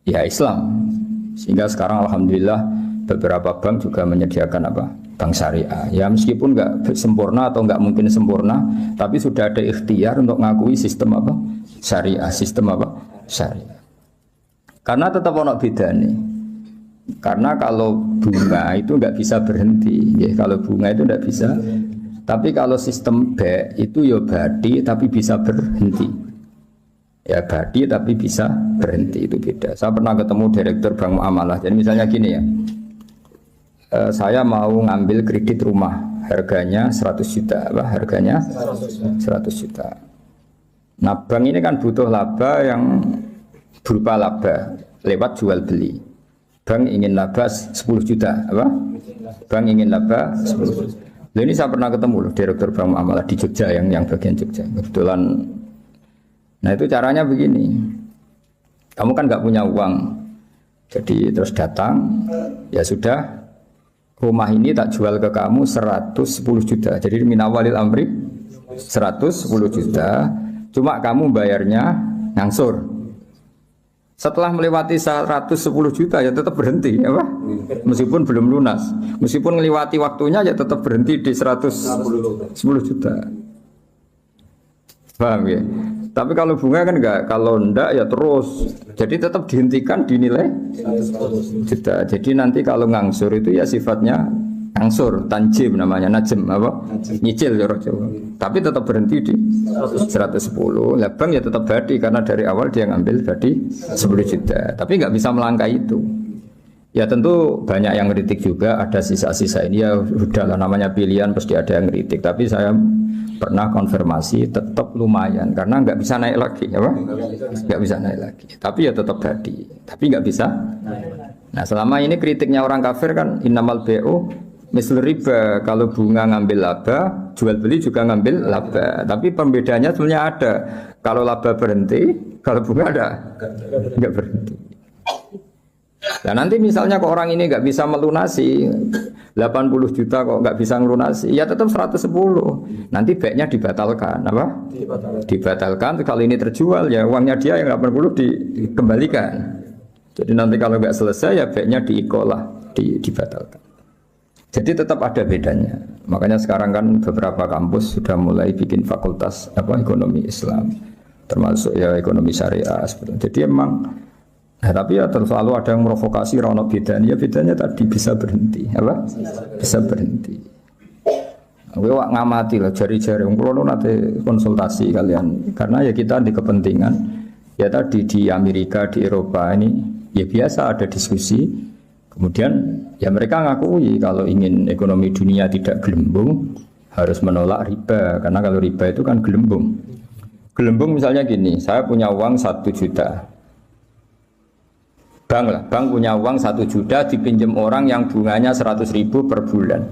ya Islam. Sehingga sekarang alhamdulillah beberapa bank juga menyediakan apa? Bank syariah. Ya meskipun nggak sempurna atau nggak mungkin sempurna, tapi sudah ada ikhtiar untuk mengakui sistem apa? Syariah, sistem apa? Syariah. Karena tetap ono beda nih. Karena kalau bunga itu nggak bisa berhenti, ya, kalau bunga itu nggak bisa. Tapi kalau sistem B itu ya badi tapi bisa berhenti. Ya badi tapi bisa berhenti, itu beda. Saya pernah ketemu direktur bank muamalah. Jadi misalnya gini ya, saya mau ngambil kredit rumah, harganya 100 juta, apa? Harganya 100 juta. Nah bank ini kan butuh laba yang berupa laba lewat jual beli. Bank ingin laba 10 juta, apa? Bank ingin laba 10 juta. Lalu ini saya pernah ketemu loh direktur bank muamalah di Jogja yang bagian Jogja. Kebetulan. Nah itu caranya begini. Kamu kan nggak punya uang, jadi terus datang, ya sudah. Rumah ini tak jual ke kamu 110 juta. Jadi minawalil amri 110 juta. Cuma kamu bayarnya ngangsur. Setelah melewati 110 juta ya tetap berhenti, ya Pak? Meskipun belum lunas. Meskipun melewati waktunya ya tetap berhenti di 110 juta. Paham ya? Tapi kalau bunga kan enggak, kalau enggak ya terus. Jadi tetap dihentikan dinilai 110 juta. Jadi nanti kalau ngangsur itu ya sifatnya ngangsur, tanjim namanya, najem apa? Nyicil ya Jawa. Tapi tetap berhenti di 110. Lah bank ya tetap badi karena dari awal dia ngambil badi 10 juta. Tapi enggak bisa melangkah itu. Ya tentu banyak yang ngeritik juga, ada sisa-sisa ini ya udahlah namanya pilihan pasti ada yang ngeritik. Tapi saya pernah konfirmasi tetap lumayan karena nggak bisa naik lagi, ya Pak? Nggak bisa naik lagi. Tapi ya tetap badi. Tapi nggak bisa. Nah selama ini kritiknya orang kafir kan innamal BO misal riba, kalau bunga ngambil laba, jual beli juga ngambil laba. Tapi perbedaannya sebenarnya ada. Kalau laba berhenti, kalau bunga ada nggak berhenti. Nah nanti misalnya kok orang ini nggak bisa melunasi 80 juta kok nggak bisa melunasi, ya tetap 110. Nanti baiknya dibatalkan, apa? Dibatalkan. Kalau ini terjual ya uangnya dia yang 80 dikembalikan. Jadi nanti kalau nggak selesai ya baiknya diikolah, dibatalkan. Jadi tetap ada bedanya. Makanya sekarang kan beberapa kampus sudah mulai bikin fakultas ekonomi Islam, termasuk ya ekonomi syariah. Jadi emang. Nah, tapi ya terus selalu ada yang provokasi rono bedanya. Ya bedanya tadi bisa berhenti, apa? Bisa berhenti. Gue ngamati lah jari-jari. Kalau nanti konsultasi kalian, karena ya kita di kepentingan. Ya tadi di Amerika, di Eropa ini ya biasa ada diskusi. Kemudian ya mereka ngakui kalau ingin ekonomi dunia tidak gelembung harus menolak riba. Karena kalau riba itu kan gelembung. Gelembung misalnya gini, saya punya uang 1 juta. Bank punya uang 1 juta dipinjam orang yang bunganya 100.000 per bulan.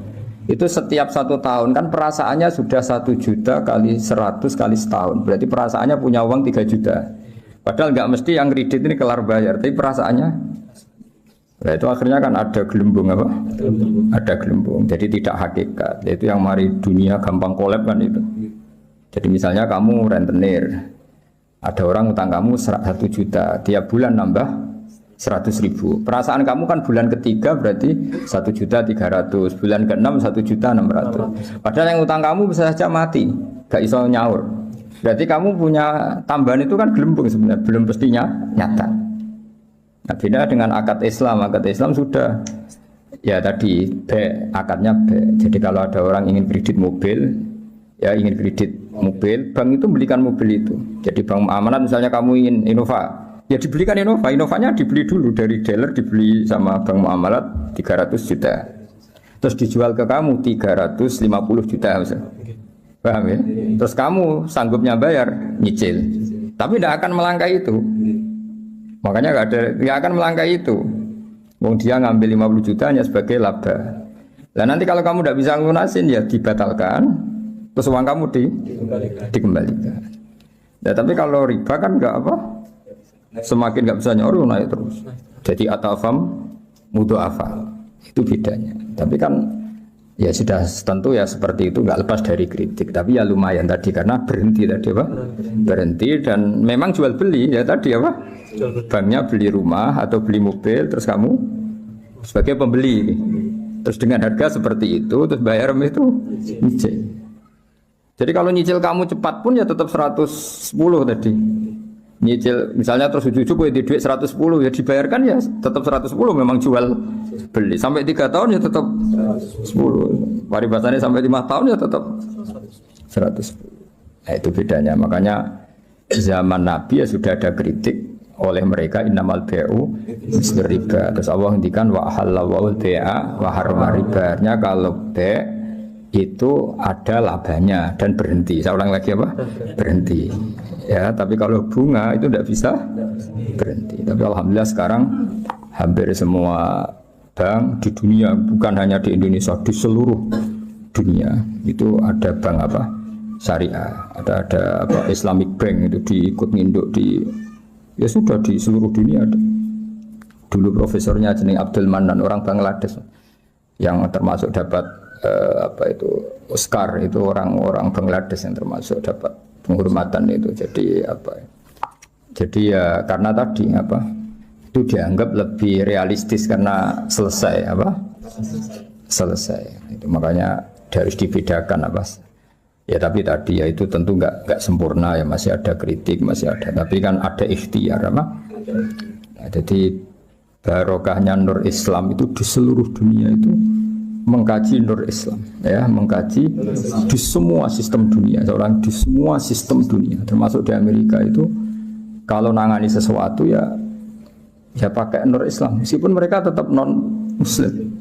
Itu setiap 1 tahun kan perasaannya sudah 1 juta kali 100 kali setahun. Berarti perasaannya punya uang 3 juta. Padahal nggak mesti yang kredit ini kelar bayar, tapi perasaannya. Nah itu akhirnya kan ada gelembung apa? Ada gelembung. Jadi tidak hakikat. Itu yang mari dunia gampang kolab kan itu. Jadi misalnya kamu rentenir, ada orang utang kamu 1 juta, tiap bulan nambah 100.000. Perasaan kamu kan bulan ketiga berarti 1.300.000, bulan ke-6 1.600.000. Padahal yang utang kamu bisa saja mati, gak iso nyaur. Berarti kamu punya tambahan itu kan gelembung sebenarnya, belum pastinya nyata. Nah, beda dengan akad Islam sudah ya tadi B, akadnya B. Jadi kalau ada orang ingin kredit mobil, ya ingin kredit mobil, bank itu belikan mobil itu. Jadi bank amanat misalnya kamu ingin Innova, ya dibelikan Innova, Innovanya dibeli dulu dari dealer, dibeli sama bank muamalat 300 juta. Terus dijual ke kamu 350 juta misalnya. Paham ya? Terus kamu sanggupnya bayar, nyicil. Tapi tidak akan melangkahi itu. Makanya nggak akan melangkahi itu. Wong dia ngambil 50 juta hanya sebagai laba. Nah nanti kalau kamu tidak bisa lunasin ya dibatalkan. Terus uang kamu dikembalikan. Nah, tapi kalau riba kan nggak apa, semakin nggak bisa nyaur naik terus. Jadi atafam mudha'afa itu bedanya. Tapi kan ya sudah tentu ya seperti itu, nggak lepas dari kritik. Tapi ya lumayan tadi karena berhenti tadi apa? Berhenti dan memang jual beli ya tadi apa? Banknya beli rumah atau beli mobil, terus kamu sebagai pembeli, terus dengan harga seperti itu, terus bayar itu nyicil. Jadi kalau nyicil kamu cepat pun ya tetap 110 tadi. Nyicil misalnya terus ujug-ujug di duit 110 ya dibayarkan ya tetap 110 memang jual beli. Sampai 3 tahun ya tetap 10. Paribasannya sampai 5 tahun ya tetap 110. Nah, itu bedanya. Makanya zaman Nabi ya sudah ada kritik oleh mereka innamal bai'u mislir riba. Terus Allah ngendikan wa halallahu bai'a wa harrama riba. Artinya kalau bai' itu ada labanya dan berhenti. Saya ulang lagi apa? Berhenti. Ya, tapi kalau bunga itu tidak bisa berhenti. Tapi alhamdulillah sekarang hampir semua bank di dunia, bukan hanya di Indonesia, di seluruh dunia itu ada bank apa? Syariah. Ada apa? Islamic Bank itu diikut nginduk di ya sudah di seluruh dunia ada. Dulu profesornya jeneng Abdul Manan, orang Bangladesh yang termasuk dapat apa itu Oscar, itu orang Bangladesh yang termasuk dapat penghormatan itu. Jadi apa? Jadi ya karena tadi apa? Itu dianggap lebih realistis karena selesai apa? Selesai. Itu makanya harus dibedakan apa? Ya tapi tadi ya itu tentu nggak sempurna ya, masih ada kritik, masih ada, tapi kan ada ikhtiar apa? Nah, jadi barokahnya Nur Islam itu di seluruh dunia itu mengkaji Nur Islam ya, mengkaji di semua sistem dunia, seorang di semua sistem dunia termasuk di Amerika itu kalau nangani sesuatu ya pakai Nur Islam meskipun mereka tetap non muslim.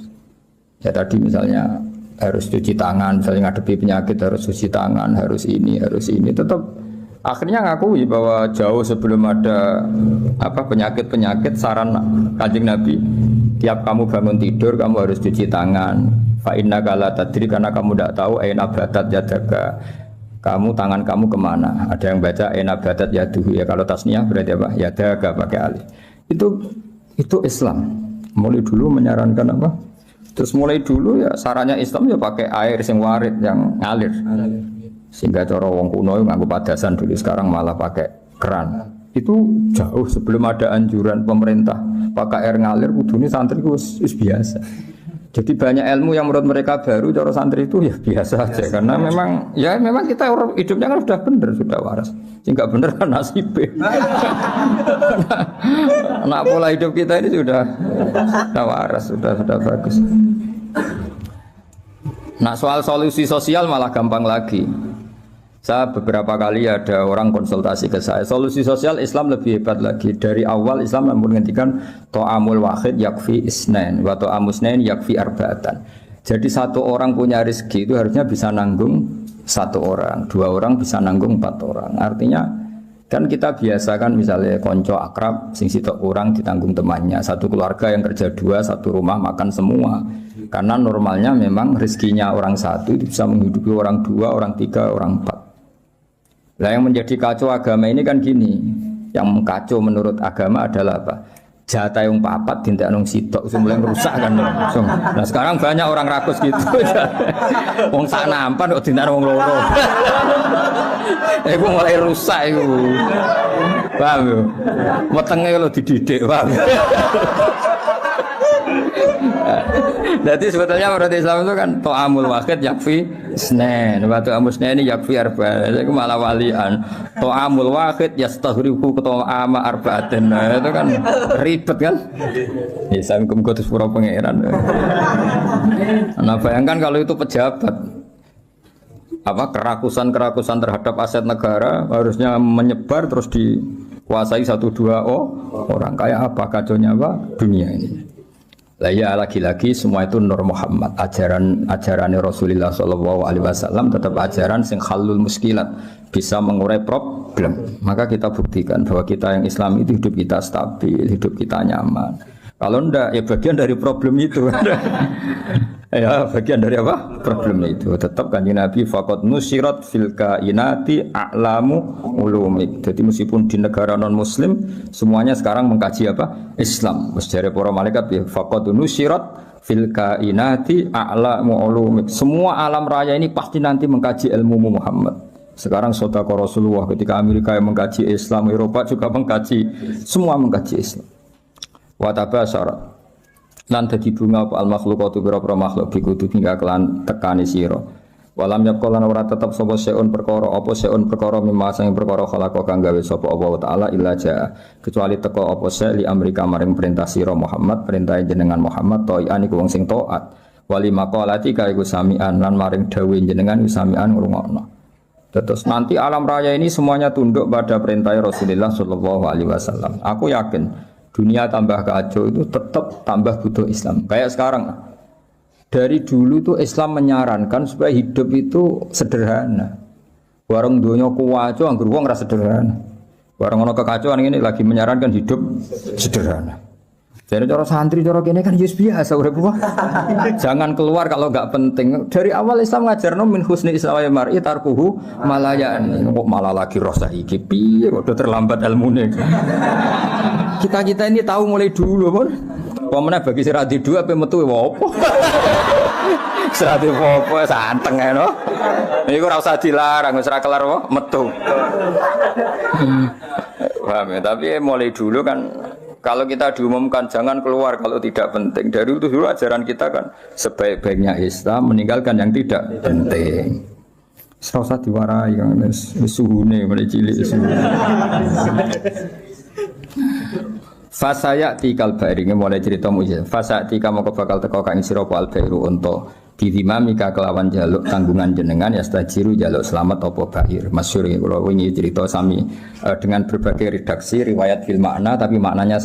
Ya tadi misalnya harus cuci tangan, misalnya ngadepi penyakit harus cuci tangan, harus ini, tetap akhirnya ngakui bahwa jauh sebelum ada apa penyakit saran Kanjeng Nabi, tiap kamu bangun tidur kamu harus cuci tangan. Fa innaka la tadri, karena kamu tidak tahu aina batat yadaka, kamu tangan kamu kemana. Ada yang baca aina batat yaduhu, ya kalau tasniyah berarti apa? Yadaka pakai alif. Itu Islam. Mulai dulu menyarankan apa? Terus mulai dulu ya sarannya Islam ya pakai air sing warid yang ngalir. Sehingga cara wong kuno nganggo padasan dulu, sekarang malah pakai keran. Itu jauh sebelum ada anjuran pemerintah pakai air ngalir, kudune santri itu biasa. Jadi banyak ilmu yang menurut mereka baru, cara santri itu ya biasa aja. Karena memang kita hidupnya kan sudah benar, sudah waras. Sehingga benar kan nasibnya. Nah, pola hidup kita ini sudah waras, sudah bagus. Nah, soal solusi sosial malah gampang lagi. Saya beberapa kali ada orang konsultasi ke saya. Solusi sosial Islam lebih hebat lagi. Dari awal Islam menghentikan to'amul wahid yakfi isnain wa to'amus isnain yakfi arba'atan. Jadi satu orang punya rezeki itu harusnya bisa nanggung satu orang, 2 orang bisa nanggung 4 orang. Artinya kan kita biasa kan misalnya konco akrab sing sitok kurang ditanggung temannya. Satu keluarga yang kerja 2, satu rumah makan semua. Karena normalnya memang rezekinya orang satu itu bisa menghidupi orang 2, orang 3, orang 4. Nah, yang menjadi kacau agama ini kan gini. Yang kacau menurut agama adalah apa? Jatah yang papat tindak nong sitok mulai rusak kan. Nah, sekarang banyak orang rakus gitu. Wong sak nampan kok tindak wong loro. Iku mulai rusak iku. Paham yo? Wetenge kalau dididik, paham. Jadi sebetulnya menurut Islam itu kan to'amul wahid yakfi isnen, wa to'amul isnen ini yakfi arba. Itu malah walian. To'amul wahid yastaghriqu to'ama arba'atin. Itu kan ribet kan? Islam kudu sepuro pangeran. Nah bayangkan kalau itu pejabat, apa kerakusan terhadap aset negara harusnya menyebar terus dikuasai 1-2 orang, kayak apa kacaunya apa dunia ini. Lah ya lagi-lagi semua itu Nur Muhammad, ajaran Rasulullah sallallahu alaihi wasallam tetap ajaran sing halul muskilat, bisa mengurai problem. Maka kita buktikan bahwa kita yang Islam itu hidup kita stabil, hidup kita nyaman. Kalau enggak ya bagian dari problem itu. Ya bagian dari apa? Problem itu. Tetap Kanjeng Nabi faqad nusirat fil kainati a'lamu ulumik. Jadi meskipun di negara non muslim semuanya sekarang mengkaji apa? Islam. Wis jare para malaikat ya faqad nusirat fil kainati a'lamu ulumik. Semua alam raya ini pasti nanti mengkaji ilmu Muhammad. Sekarang sedekah Rasulullah ketika Amerika yang mengkaji Islam, Eropa juga mengkaji, semua mengkaji Islam. Wa tabasyarat lan dadi bunga apa al makhluqatu pira-pira makhluk bikudu tinggal kelan tekani sira walam yaqolan ora tetep sapa seun perkara apa seun perkara mimma sing perkara khalaqa kang gawe sapa Allah taala illa jaa kecuali teko apa se li amrika maring perintah sira Muhammad perintah jenengan Muhammad ta'ian iku wong sing taat wali maqalati ka iku samian lan maring dawuh jenengan samian ngrungokno. Terus nanti alam raya ini semuanya tunduk pada perintah Rasulullah sallallahu alaihi wasallam. Aku yakin dunia tambah kacau itu tetap tambah butuh Islam. Kayak sekarang, dari dulu tuh Islam menyarankan supaya hidup itu sederhana. Warung dunia kuwaco, anggur wong rasa sederhana. Warung ono kekacauan ini lagi menyarankan hidup sederhana. Jadi cara santri, cara kene kan yus biasa urip wae. Jangan keluar kalau enggak penting. Dari awal Islam ngajarno min husni islamil mar'i tarkuhu malayan. Kok malah lagi roh saiki piye kok udah terlambat ilmune. Kita ini tahu mulai dulu pun. Pemene bagi sira di dua ape metu opo. Sira di opo santeng ae no. Iku ora usah dilarang wis ora kelar metu. Paham ya, tapi mulai dulu kan kalau kita diumumkan jangan keluar kalau tidak penting. Dari itu dulu ajaran kita kan sebaik-baiknya Islam meninggalkan yang tidak penting. Serasa diwarai kan suhune mulai cilik suhu. Fasaya tikal baring mulai cerita mujizat. Fasaya tika moko bakal teko kang sira al bairu untuk didimamika kelawan jaluk tanggungan jenengan ya stajiru jaluk selamat apa bahir masyhur kula wingi cerita sami dengan berbagai redaksi riwayat fil makna tapi maknanya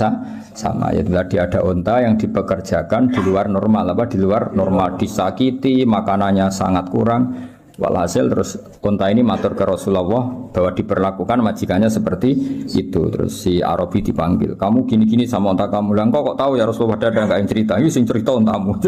sama yaitu tadi ada unta yang dipekerjakan di luar normal di luar normal disakiti makanannya sangat kurang walhasil terus unta ini matur ke Rasulullah bahwa diperlakukan majikannya seperti itu. Terus si Arabi dipanggil, kamu gini-gini sama unta kamu. Lah kok tahu ya Rasulullah ada enggak yang cerita? Ini sing cerita untamu.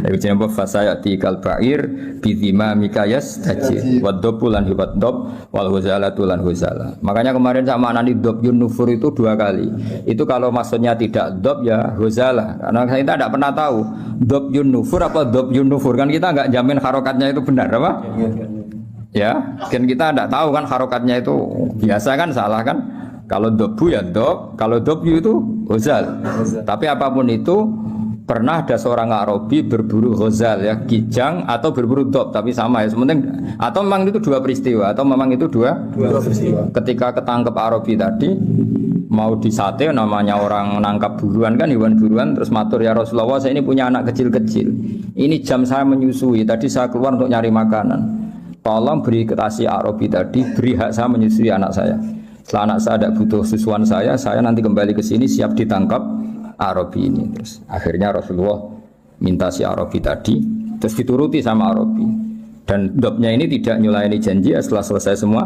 Iku jenenge fasayati kal ba'ir bi dhimamika yastajir wa dhabulan hibat dhab wal huzalatu lan huzala. Makanya kemarin sama anani dhabyun nufur itu 2 kali. Itu kalau maksudnya tidak dhab ya huzala. Karena kita tidak pernah tahu dhabyun nufur apa dhabyun nufur kan kita enggak jamin harokatnya itu benar apa? Ya, kan kita tidak tahu kan harokatnya itu biasa kan salah kan? Kalau dobu ya dob, kalau dobyu itu hozal. Tapi apapun itu pernah ada seorang Arabi berburu hozal ya kijang atau berburu dob tapi sama ya sementing atau memang itu 2 peristiwa atau memang itu dua peristiwa. Ketika ketangkep Arabi tadi mau disate namanya orang nangkap buruan kan hewan buruan terus matur ya Rasulullah saya ini punya anak kecil-kecil ini jam saya menyusui tadi saya keluar untuk nyari makanan tolong beri ketasi Arabi tadi beri hak saya menyusui anak saya setelah anak saya tidak butuh susuan saya nanti kembali ke sini siap ditangkap Arabi ini terus akhirnya Rasulullah minta si Arabi tadi terus dituruti sama Arabi dan dobnya ini tidak nyulaini janji setelah selesai semua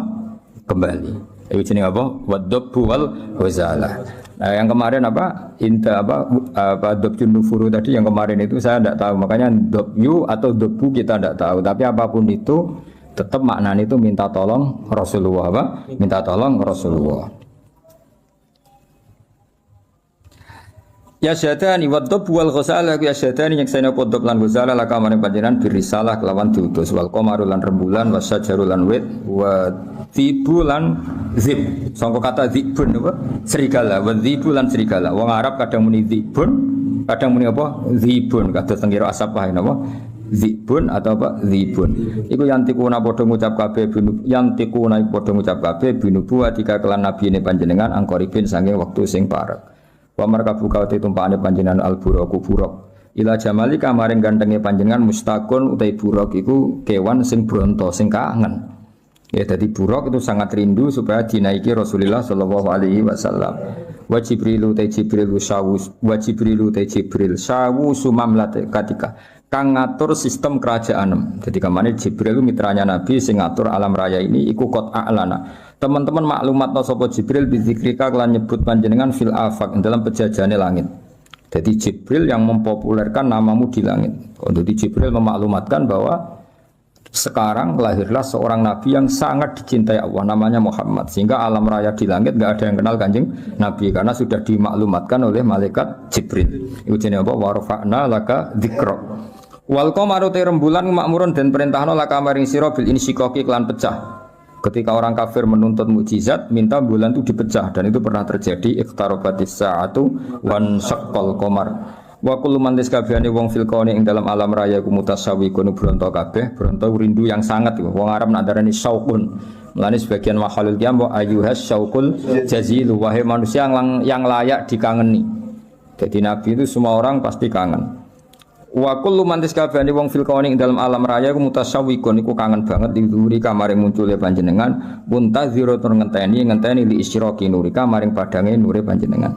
kembali. Itu jenis apa? Wadobbu wal huzalah. Nah yang kemarin apa? Inta apa dobjun nufuru tadi yang kemarin itu saya tidak tahu. Makanya dobyu atau dobbu kita tidak tahu. Tapi apapun itu tetap maknanya itu minta tolong Rasulullah apa? Minta tolong Rasulullah. Ya syadani wa dhab wal ghusala ya syadani nyekseni apa dhab lan ghusala laka maring panjenengan birisalah kelawan diutus wal qamaru lan rembulan wasyajaru lan wit wa dhibu lan zib sangka kata dhibun apa serigala wa dhibu lan serigala wong Arab kadang muni dhibun kadang muni apa dhibun kados teng kira asap wae napa dhibun atau apa dhibun iku yantikuna padha ngucap kabeh yantikuna padha ngucap kabeh binubuwatika kelan nabine panjenengan angkoripin sange wektu sing parek. Wa markabu kauti tumpakane panjenengan al-buraku buruk. Ila jamali kamaring gantenge panjenengan mustaqun utai buruk iku kewan sing bronto sing kangen. Ya dadi buruk itu sangat rindu supaya dinaiki Rasulullah sallallahu alaihi wasallam. Wa Jibrilu ta Jibril sawus wa Jibrilu ta Jibril sawu sumamlat katika kang ngatur sistem kerajaan. Jadi kamane Jibril mitranya Nabi sing ngatur alam raya ini iku qot a'lana. Teman-teman maklumat no sapa Jibril bidzikrika kelan nyebut panjenengan fil afaq dalam penjajane langit. Jadi Jibril yang mempopulerkan namamu di langit. Jadi Jibril memaklumatkan bahwa sekarang lahirlah seorang nabi yang sangat dicintai Allah namanya Muhammad sehingga alam raya di langit enggak ada yang kenal Kanjeng Nabi karena sudah dimaklumatkan oleh malaikat Jibril. Iku jenenge apa? Wa rafa'na laka dzikra. Wal qamaru rembulan makmurun dan perintahna laka maring sira bil insyikaki kelan pecah. Ketika orang kafir menuntut mukjizat, minta bulan itu dipecah dan itu pernah terjadi iqtarabatis sa'atu wan syaqqal qamar. Wa kullu man diskabehane wong fil kauni ing dalam alam raya ku mutasawwiqun bronto kabeh, bronto rindu yang sangat wong Arab nak darani syauqun. Mulane sebagian makhlul qiyam wa ayyuhas syauqul jazil wahai manusia yang layak dikangeni. Jadi Nabi itu semua orang pasti kangen. Wa kullu man diskabehane wong fil kauni ing dalam alam raya ku mutasawwiqun iku kangen banget dihuri kamaring muncule panjenengan muntaziro tur ngenteni li isyraqi nurika maring padange nure panjenengan.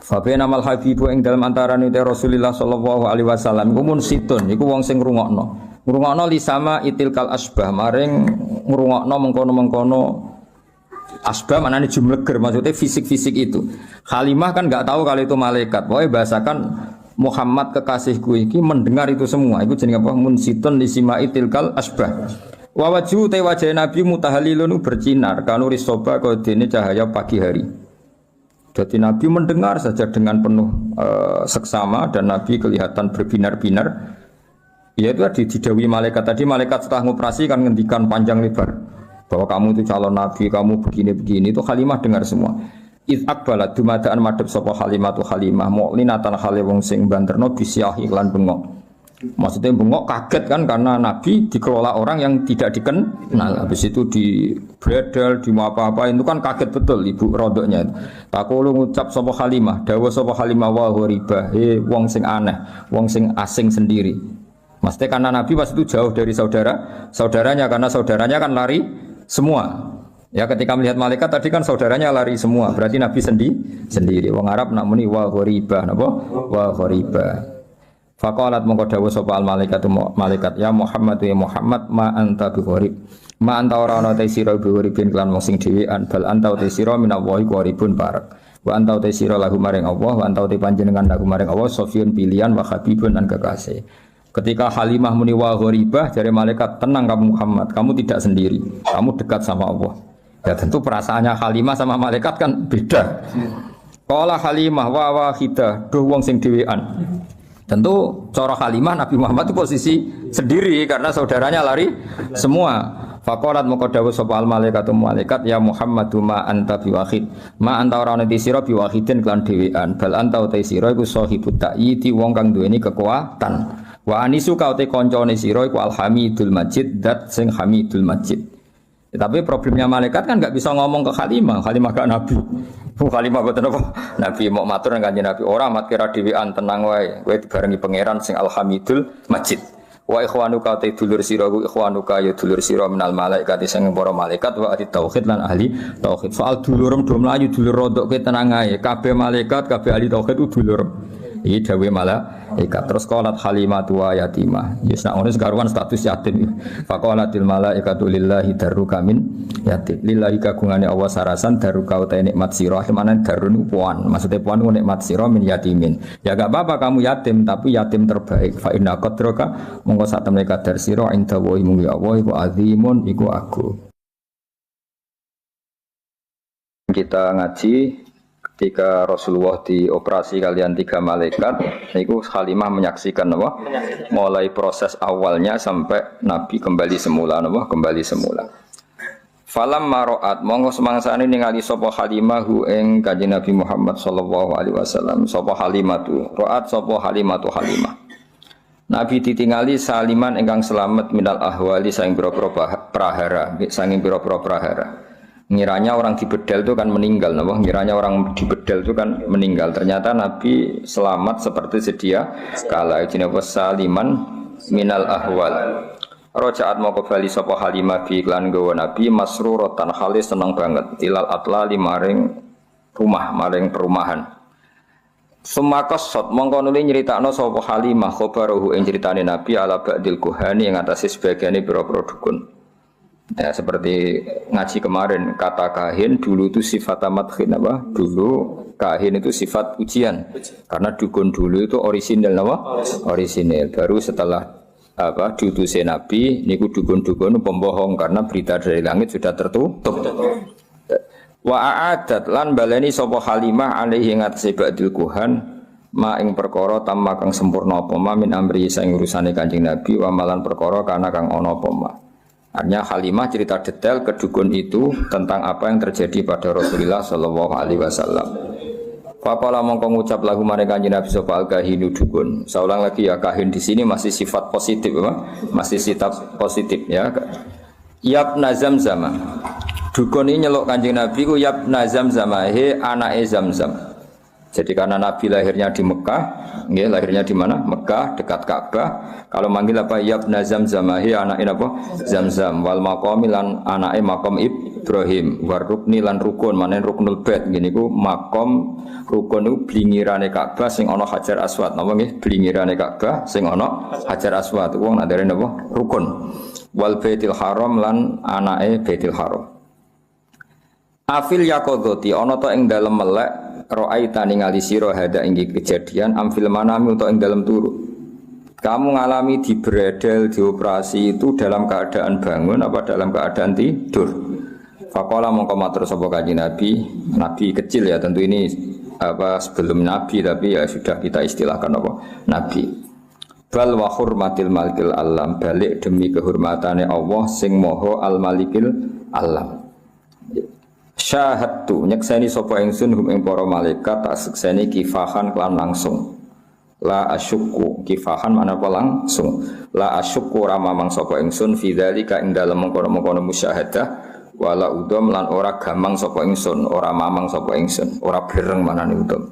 Fa bena mal habibu ing dalam antarane Rasulullah sallallahu alaihi wasallam iku mun situn iku wong sing ngrungokno li sama itilkal asbah maring ngrungokno mengkono-mengkono asbah maknane jumleger maksudnya fisik-fisik itu. Halimah kan enggak tahu kalau itu malaikat. Pokoke bahasakan Muhammad kekasihku iki mendengar itu semua. Iku jenenge apa? Munsitun lisimai tilkal asbah. Wa wajhu te wajah Nabi mutahallilun bersinar kanuri soba kodene cahaya pagi hari. Jadi Nabi mendengar saja dengan penuh seksama dan Nabi kelihatan berbinar-binar. Ya itu didawi malaikat tadi, malaikat setelah ngoperasi kan ngendikan panjang lebar bahwa kamu itu calon Nabi, kamu begini-begini. Itu Halimah dengar semua. Iz akbalat dumadaan madhep sapa Halimatu Halimah mu'linatan hale wong sing banterno bisyahi lan bengok. Maksudnya bengok kaget kan karena Nabi dikelola orang yang tidak dikenal. Habis itu di bredel, di apa-apa itu kan kaget betul ibu rodoknya. Takulu ngucap sapa Halimah, dawuh sapa Halimah wa ghariba, wong sing aneh, wong sing asing sendiri. Maksudnya karena Nabi pas itu jauh dari saudaranya karena saudaranya kan lari semua. Ya ketika melihat malaikat tadi kan saudaranya lari semua. Berarti Nabi sendiri. Wong Arab nak muni wa ghariba napa? Wa ghariba. Faqalat mongko dawuh sapa al malaikat ya Muhammad ya Muhammad ma anta bi gharib. Ma anta ora ana te sira bi gharibin kelan wong sing dhewean bal anta te sira minallahi gharibun barak. Wa anta te sira lahu maring Allah wa anta te panjenengan lahu maring Allah sofiyun pilihan wa habibun lan kekasih. Ketika Halimah muni wa gharibah jare malaikat tenang kamu Muhammad, kamu tidak sendiri. Kamu dekat sama Allah. Ya tentu perasaannya Halimah sama malaikat kan beda. Qala Halimah wa wahidah, duh wong sing dhewean. Tentu cara Halimah Nabi Muhammad itu posisi sendiri karena saudaranya lari semua. Faqalat moko dawuh sapa al malaikat ya Muhammadu ma anta biwahid. Ma anta ora ana sira biwahidin kelan dhewean. Bal anta uta sira iku sahibut ta'yiti wong kang duweni kekuatan. Wa anisu ka uta kancane sira iku alhamidul majid dat sing hamidul majid. Ya, tapi problemnya malaikat kan enggak bisa ngomong ke Halimah gak Nabi. Halimah boten apa? Nabi mau matur nang Kanjeng Nabi, ora mat kira dhewean tenang wae. Kowe dibarengi pangeran sing alhamidul majid. Wa ikhwanuka ta dulur sira ku ikhwanuka ya dulur sira minal malaikat sing para malaikat wa ahli tauhid lan ahli tauhid. Soal dulurem do mlayu dulur rodok kowe tenang ae. Kabeh malaikat, kabeh ahli tauhid ku dulur. Iki dawuh malaikat. Terus qalat Halimatu wa yatimah. Yes nak ngono sekaruan status yatim. Faqalatil malaikatu lillahi darruka min yatim. Lillahi kagungane Allah sarasan darruka uta nikmat sira. Manan darun puan. Maksudnya puan nikmat sira min yatimin. Ya enggak apa-apa kamu yatim tapi yatim terbaik. Fa inna qadraka monggo sak temene kadar sira inda wa imu ya Allah iku azimun iku agung. Kita ngaji ketika Rasulullah dioperasi kalian 3 malaikat, niku Halimah menyaksikan apa? Mulai proses awalnya sampai Nabi kembali semula, apa? Kembali semula. Falam maroat monggo semangsane ningali sapa Halimah hu ing Kanjeng Nabi Muhammad sallallahu alaihi wasallam. Sapa Halimah tu, roat sapa Halimah. Nabi ditingali saliman ingkang selamat minal ahwali saking pira-pira prahara, saking pira-pira prahara. Ngiranya orang di bedel itu kan meninggal, napa? Ngiranya orang di bedel itu kan meninggal. Ternyata Nabi selamat seperti sedia kala jenenge saliman minal ahwal. Rojaat mau kembali sapa Halimah bi iklan gawa Nabi masruratan khalis seneng banget ilal atlali maring rumah, maring perumahan. Sumakos sot mongko nuli nyritakno sapa Halimah khabaruhu ing critane Nabi ala ba'dil kuhani ing atase sebagiane pira-pira dukun. Ya seperti ngaji kemarin kata kahin dulu itu sifat madkhin apa? Dulu kahin itu sifat ujian. Karena dukun dulu itu orisinil apa? Orisinil. Baru setelah apa diutusnya Nabi niku dukun-dukun pembohong karena berita dari langit sudah tertutup. Wa a'adat lan baleni sapa Halimah alaihi ngatasi ba'dil kuhan ma ing perkara tamma kang sempurna apa ma min amri saing urusane Kanjeng Nabi wa malan perkara kana kang ana apa ma. Artinya Halimah cerita detail ke dukun itu tentang apa yang terjadi pada Rasulullah sallallahu alaihi wasallam. Faqala mongko ngucap lagu mare Kanjeng Nabi sapa al-kahinu dukun. Saulang lagi ya kahin di sini masih sifat positif apa? Masih sifat positif ya. Yabna Zamzam. Dukun ini nyeluk Kanjeng Nabi ku yabna Zamzam, he anake Zamzam. Jadi karena Nabi lahirnya di Mekah, nggih lahirnya di mana? Mekah dekat Ka'bah. Kalau manggil apa yabna Zamzam, he anake apa? Zamzam. Wal maqami lan anake maqam Ibrahim. War rukni lan rukun, manen ruknul bait. Ngene iku maqam rukun niku blingirane Ka'bah sing ana Hajar Aswad. Napa nggih? Blingirane Ka'bah sing ana Hajar Aswad. Wong nak darene apa? Rukun. Wal Baitul Haram lan anake Baitul Haram. Afil yakodoti ana ta ing dalem melek ra'aita ningali sira hada ing kejadian amfil manami utawa ing dalem turu. Kamu ngalami di bredel dioperasi itu dalam keadaan bangun apa dalam keadaan tidur? Faqala mongko matur sapa Kanjeng Nabi, Nabi kecil ya tentu ini apa sebelum Nabi tapi ya sudah kita istilahkan apa Nabi. Bal wa hurmatil malikil alam balik demi kehormatane Allah sing moho al malikil alam. Syahadtu nyekseni sapa ingsun hum ing para malaikat tak sekseni kifahan kelan langsung. La asyukku kifahan mana apa langsung. La asyukku ora mamang sapa ingsun fi dzalika ing dalem mengkono-mengkono musyahadah wala udom lan ora gamang sapa ingsun, ora mamang sapa ingsun, ora bereng manane udom.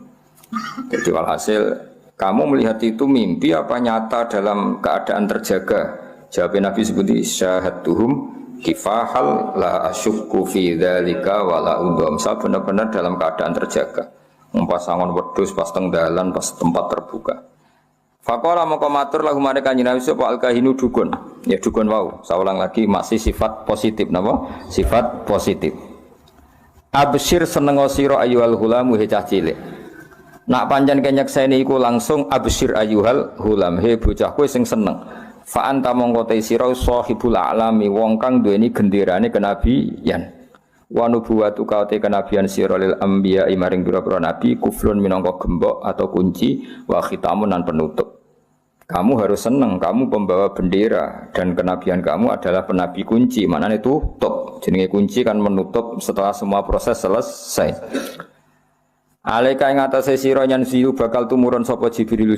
Jadi walhasil kamu melihat itu mimpi apa nyata dalam keadaan terjaga? Jawab Nabi seperti syahadtuhum kifahal la asyukku fi dzalika wala udham. Saya benar-benar dalam keadaan terjaga. Pasangan wedhus pas teng dalan pas tempat terbuka. Faqala maka matur lahu mare Kanjeng Nabi sapa al-kahinu dukun. Ya dukun wau. Saya ulang lagi masih sifat positif napa? Sifat positif. Absyir seneng sira ayyuhal gulamu he cah cilik. Nak pancen kenyekseni iku langsung absyir ayyuhal gulam he bocah kowe sing seneng. Fa anta mongko te sira sahibul alami wong kang duweni genderane kenabian. Wa nubuwatu ka te kenabian sira lil anbiya maring pira-pira nabi kufrun minangka gembok atau kunci wa khitamun lan penutup. Kamu harus senang, kamu pembawa bendera dan kenabian kamu adalah penabi kunci. Maknane tutup. Jenenge kunci kan menutup setelah semua proses selesai. Alaika ing atase sira nyanzilu bakal tumurun sapa Jibril.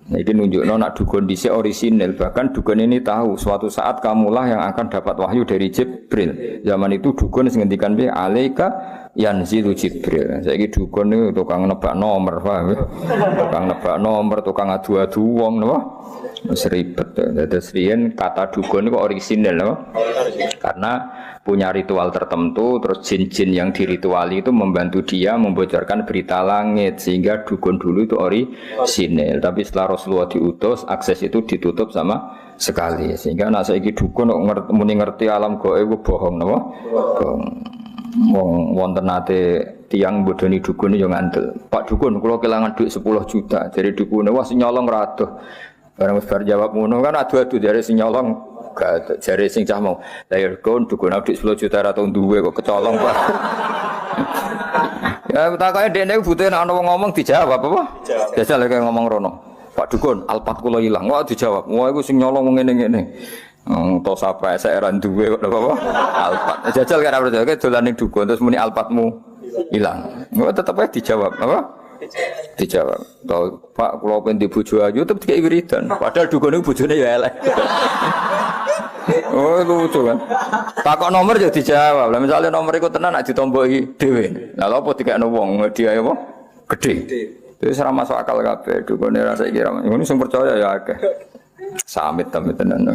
Nah, ini nunjukno nak dukun dhisik orisinil, bahkan dukun ini tahu suatu saat kamulah yang akan dapat wahyu dari Jibril. Zaman itu dukun sing ngendikan piye alaika yanzilu Jibril. Saiki dukun niku tukang nebak nomor, paham ya? Tukang nebak nomor, tukang adu-adu wong napa? Wis ribet. Dados riyen kata dukun niku orisinil napa? Karena punya ritual tertentu, terus jin-jin yang dirituali itu membantu dia membocorkan berita langit sehingga dukun dulu itu orisinil. Tapi setelah Rasulullah diutus, akses itu ditutup sama sekali sehingga nak saiki dukun muni ngerti alam gaib bohong napa? Bohong. Wonten nate tiyang bodoni dukun yo ngandel. Pak dukun kula kelangan duit 10 juta. Jadi dukune wah sing nyolong ra adoh. Bareng wis bar jawab ngono kan adu-adu dari sing nyolong gak jare sing cah mau lahir kon dukun duit 10 juta ra tau duwe kok kecolong Pak. Ya takoke dekne butuh nek ana wong ngomong dijawab apa? Jajal kayak ngomong rono. Pak Dukun, alpat kula ilang. Wah dijawab. Wah iku sing nyolong ngene-ngene. To sapa saya duwe kok apa? Alpat. Jajal kira percaya dolane dukun terus muni alpatmu ilang. Wah tetep ae dijawab apa? Dijawab. Tau Pak kula pengen di bojo ayu tetep dikek wiridan. Padahal dukun iku bojone ya elek. Oh lucu kan. Takok nomor ya dijawab. Lah misale nomor iku tenan nek ditomboki dhewe. Lah apa dikekno wong hadiah apa? Gedhe. Wis ora masuk akal kabeh. Dukune ra saiki ra. Ngono sing percaya ya akeh. Samit tenan.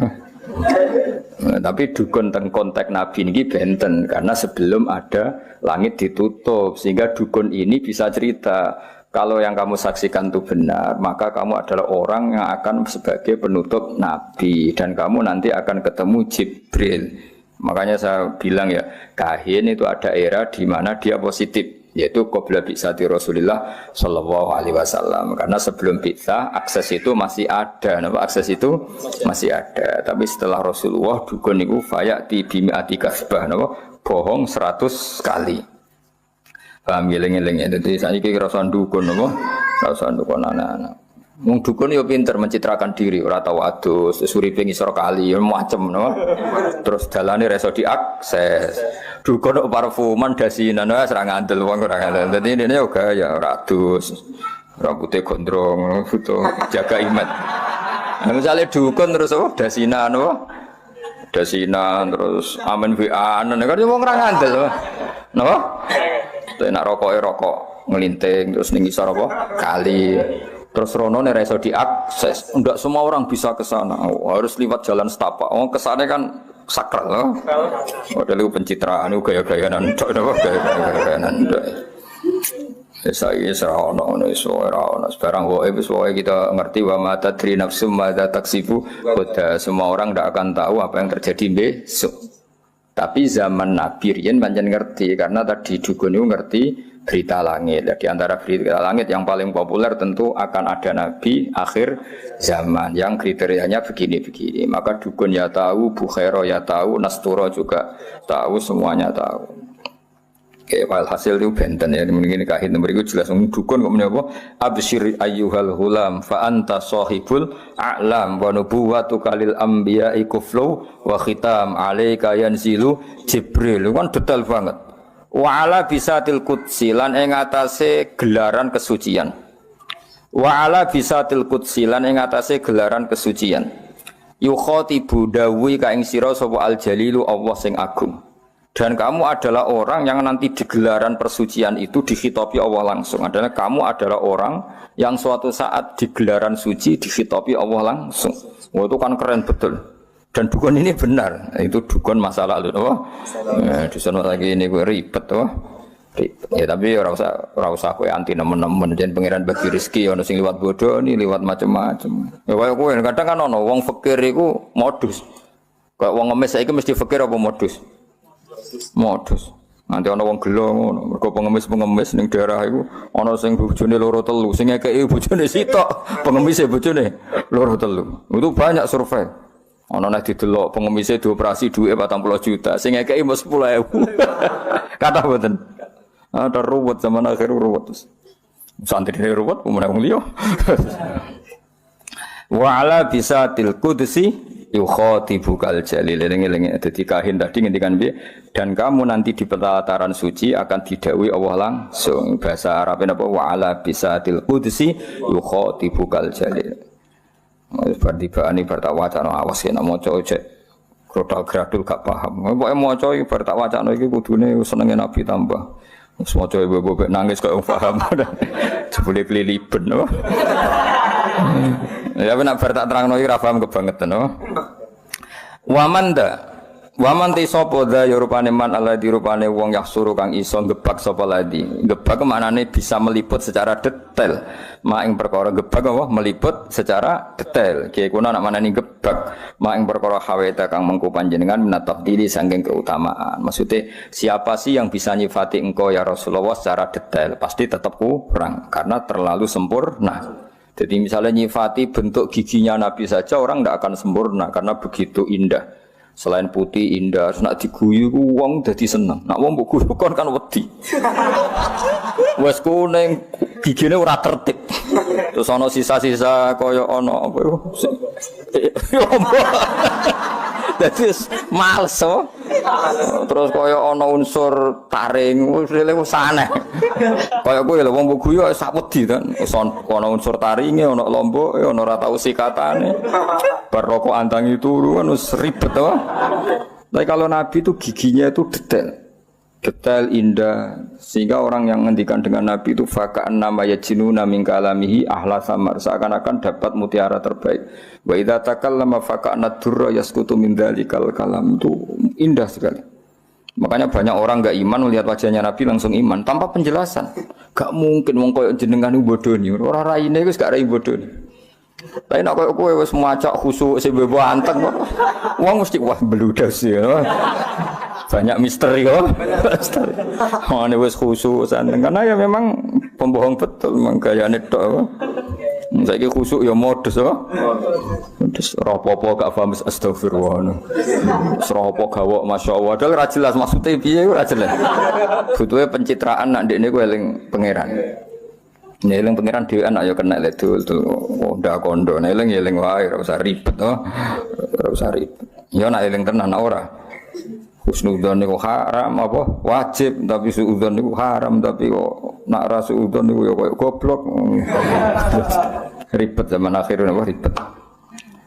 Tapi dukun teng konteks Nabi ini benten karena sebelum ada langit ditutup sehingga dukun ini bisa cerita kalau yang kamu saksikan itu benar maka kamu adalah orang yang akan sebagai penutup Nabi dan kamu nanti akan ketemu Jibril. Makanya saya bilang ya kahin itu ada era di mana dia positif yaitu qabla bi'tsati Rasulillah sallallahu alaihi wasallam karena sebelum bi'tsah akses itu masih ada akses itu masih ada tapi setelah Rasulullah dukun itu fayati bimi'ati kasbah bohong 100 kali paham eling-eling dadi saiki rasa dukun rasa dukun anak-anak wong dukun yo pinter mencitrakan diri ora tau adus uripe ngisor kali macem terus dalane reso diakses dukun kok parfuman dasinan wis ora ngandel wong ora ngandel. Dadi dene yo gaya ora adus. Rambutnya gondrong, foto jaga image. Nah, misalnya dukun terus apa? Dasinan apa? Dasinan terus amen WA-an kan yo wong ora ngandel. Napa? Nak rokok ngelinting terus ning isor apa? Kali. Terus rono nek iso diakses. Enggak semua orang bisa ke sana. Harus lewat jalan setapak. Oh, kesana kan sakral. Padahal pencitraan itu gaya-gayaan ndak napa gaya-gayaan ndak. Saya ono sekarang kita ngerti wa ma tadri nafsum madza taksibu qad semua orang tidak akan tahu apa yang terjadi besok. Tapi zaman Nabi riyen pancen ngerti karena tadi dukun itu ngerti berita langit. Di antara berita langit yang paling populer tentu akan ada Nabi akhir zaman yang kriterianya begini-begini. Maka dukun ya tahu, Bukhaira ya tahu, Nasturo juga tahu, semuanya tahu. Oke, hasil itu benten ya. Mungkin kahin nomor itu jelas dukun kok menapa? Absyir ayyuhal hulam fa anta sahibul a'lam wa nubuwwatuka lil anbiya'i kuflu wa khitam alayka yanzilu Jibril. Kan detail banget. Wa ala bisatil qudsi lan ing atase gelaran kesucian. Wa ala bisatil qudsi lan ing atase gelaran kesucian. Yukhatibu dawi ka ing sira sapa al jalilu Allah sing agung. Dan kamu adalah orang yang nanti di gelaran persucian itu dikhitabi Allah langsung. Adalah kamu adalah orang yang suatu saat di gelaran suci dikhitabi Allah langsung. Wah itu kan keren betul. Dan dukun ini benar, itu dukun masa lalu, dukun lagi ini gue ribet, ribet. Ya tapi ora usah kowe anti nemen-nemen jen pangeran bagi rezeki ono sing liwat bodoh nih, liwat macam-macam. Ya kaya kowe kadang kan ono wong fakir iku modus. Kayak wong ngemis saiki mesti fakir apa modus? Modus. Nanti ana wong gelo ngono, mergo pengemis ning daerah iku ana sing bojone loro telu, sing ngekeki bojone sitok, pengemise bojone loro telu. Itu banyak survei. Ana nek didelok pengemise dioperasi dhuwit 40 juta, sing ngekeki mung 10.000. Kata mboten. Ada ruwet zaman akhir ruwet. Santri ruwet pemenang wong liya. Wa ala bisatil qudsi yukhatibukal jalil. Eling-eling dadi kahin tadi ngendikan piye? Dan kamu nanti di pelataran suci akan didhawuhi Allah langsung. Bahasa Arabnya apa? Wa ala bisatil qudsi yukhatibukal jalil. Berdibaan ini bertak wacana awas ya nak maca cek krodal gradul gak paham. Pokoke maca iki bertak wacana iki kudune senenge Nabi tambah. Wis maca bebek nangis kok paham. Jebule keliliben no. Ya ben nak bertak terangno iki ra paham kebangetan no. Waman ti sapa dha ya rupane man alladzi rupane wong yahsuru kang iso gebak sapa ladi. Gebak maknane bisa meliput secara detail. Mak ing perkara gebak apa meliput secara detail. Kiye kuna nak manani gebak mak ing perkara haweta kang mengko panjenengan minatafdili saking keutamaan. Maksudnya siapa sih yang bisa nyifati engkau ya Rasulullah secara detail? Pasti tetap kurang karena terlalu sempurna. Jadi misalnya nyifati bentuk giginya Nabi saja orang tidak akan sempurna karena begitu indah. Selain putih indah, nak diguyu ku wong dadi seneng. Nak wong mbok guyu kon kan wedi. Wes kuning gigine ora tertib. Terus ana sisa-sisa kaya ana apa yo. Dadi males so. Terus kaya ana unsur taring, wis aneh. Kaya kowe lho wong mbok guyu sak wedi kan. Wis ana unsur taringe, ana lomboke, ana ora tau sikatane. Bar rokok antangi turu kan wis ribet to. Tapi kalau Nabi itu giginya itu detail indah, sehingga orang yang ngendikan dengan Nabi itu faka'an nama yajinuna min kalamihi ahla samar, seakan-akan dapat mutiara terbaik. Wa idza takallama faka'an durra yasqutu min dzalikal kalam, itu indah sekali. Makanya banyak orang enggak iman melihat wajahnya Nabi langsung iman tanpa penjelasan. Gak mungkin wong koyo jenengan bodoni, ora raine wis gak rai bodoni. Tapi nak kowe wis maca khusuk sing bebo anteng kok. Wong mesti wah bludas ya. Banyak misteri kok. Mane wis khusuk santen karena ya memang pembohong betul memang gayane tok. Saiki khusuk ya modus kok. Terus rapopo gak paham astagfirullah. Serapo gawok masyaallah. Padahal ra jelas maksude piye ora jelas. Butuhe pencitraan nak ndekne kowe eling pangeran. Nyeling pangeran dhewean ayo kena ledul ndak kondo nyeling wae ora usah ribet to. Ora usah ribet. Ya nek eling tenan ora. Husnudzon niku haram apa wajib tapi suudzon niku haram tapi kok nak ra suudzon niku ya koyo goblok. Ribet zaman akhir napa ribet.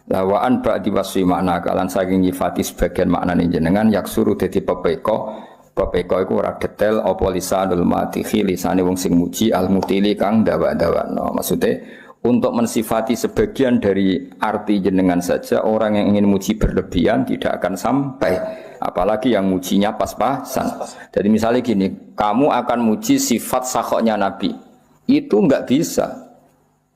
Lawaan ba'di wasfi makna kalan saking nyifati sebagian maknane jenengan yaksuru dadi pepeko. Pepeko iku ora detail apa lisanul matihi lisane wong sing muji al-mutili kang dawa-dawano. Maksudnya untuk mensifati sebagian dari arti jenengan saja orang yang ingin muji berlebihan tidak akan sampai. Apalagi yang mujinya pas-pasan. Jadi misalnya gini, kamu akan muji sifat sakhoknya Nabi. Itu enggak bisa.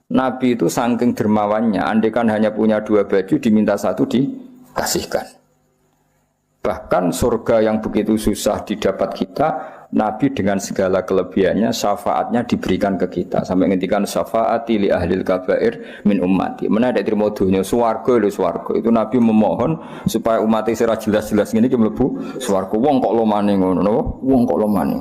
Nabi itu saking dermawannya, andaikan hanya punya 2 baju diminta 1 dikasihkan. Bahkan surga yang begitu susah didapat kita, Nabi dengan segala kelebihannya, syafaatnya diberikan ke kita. Sampai ngendikan syafaati li ahlil kabair min ummati. Mana ada terima dunia, swarga lho swarga. Itu Nabi memohon supaya umatnya serah jelas-jelas ini mlebu swarga. Wong kok lomane ngono, wong kok lomane.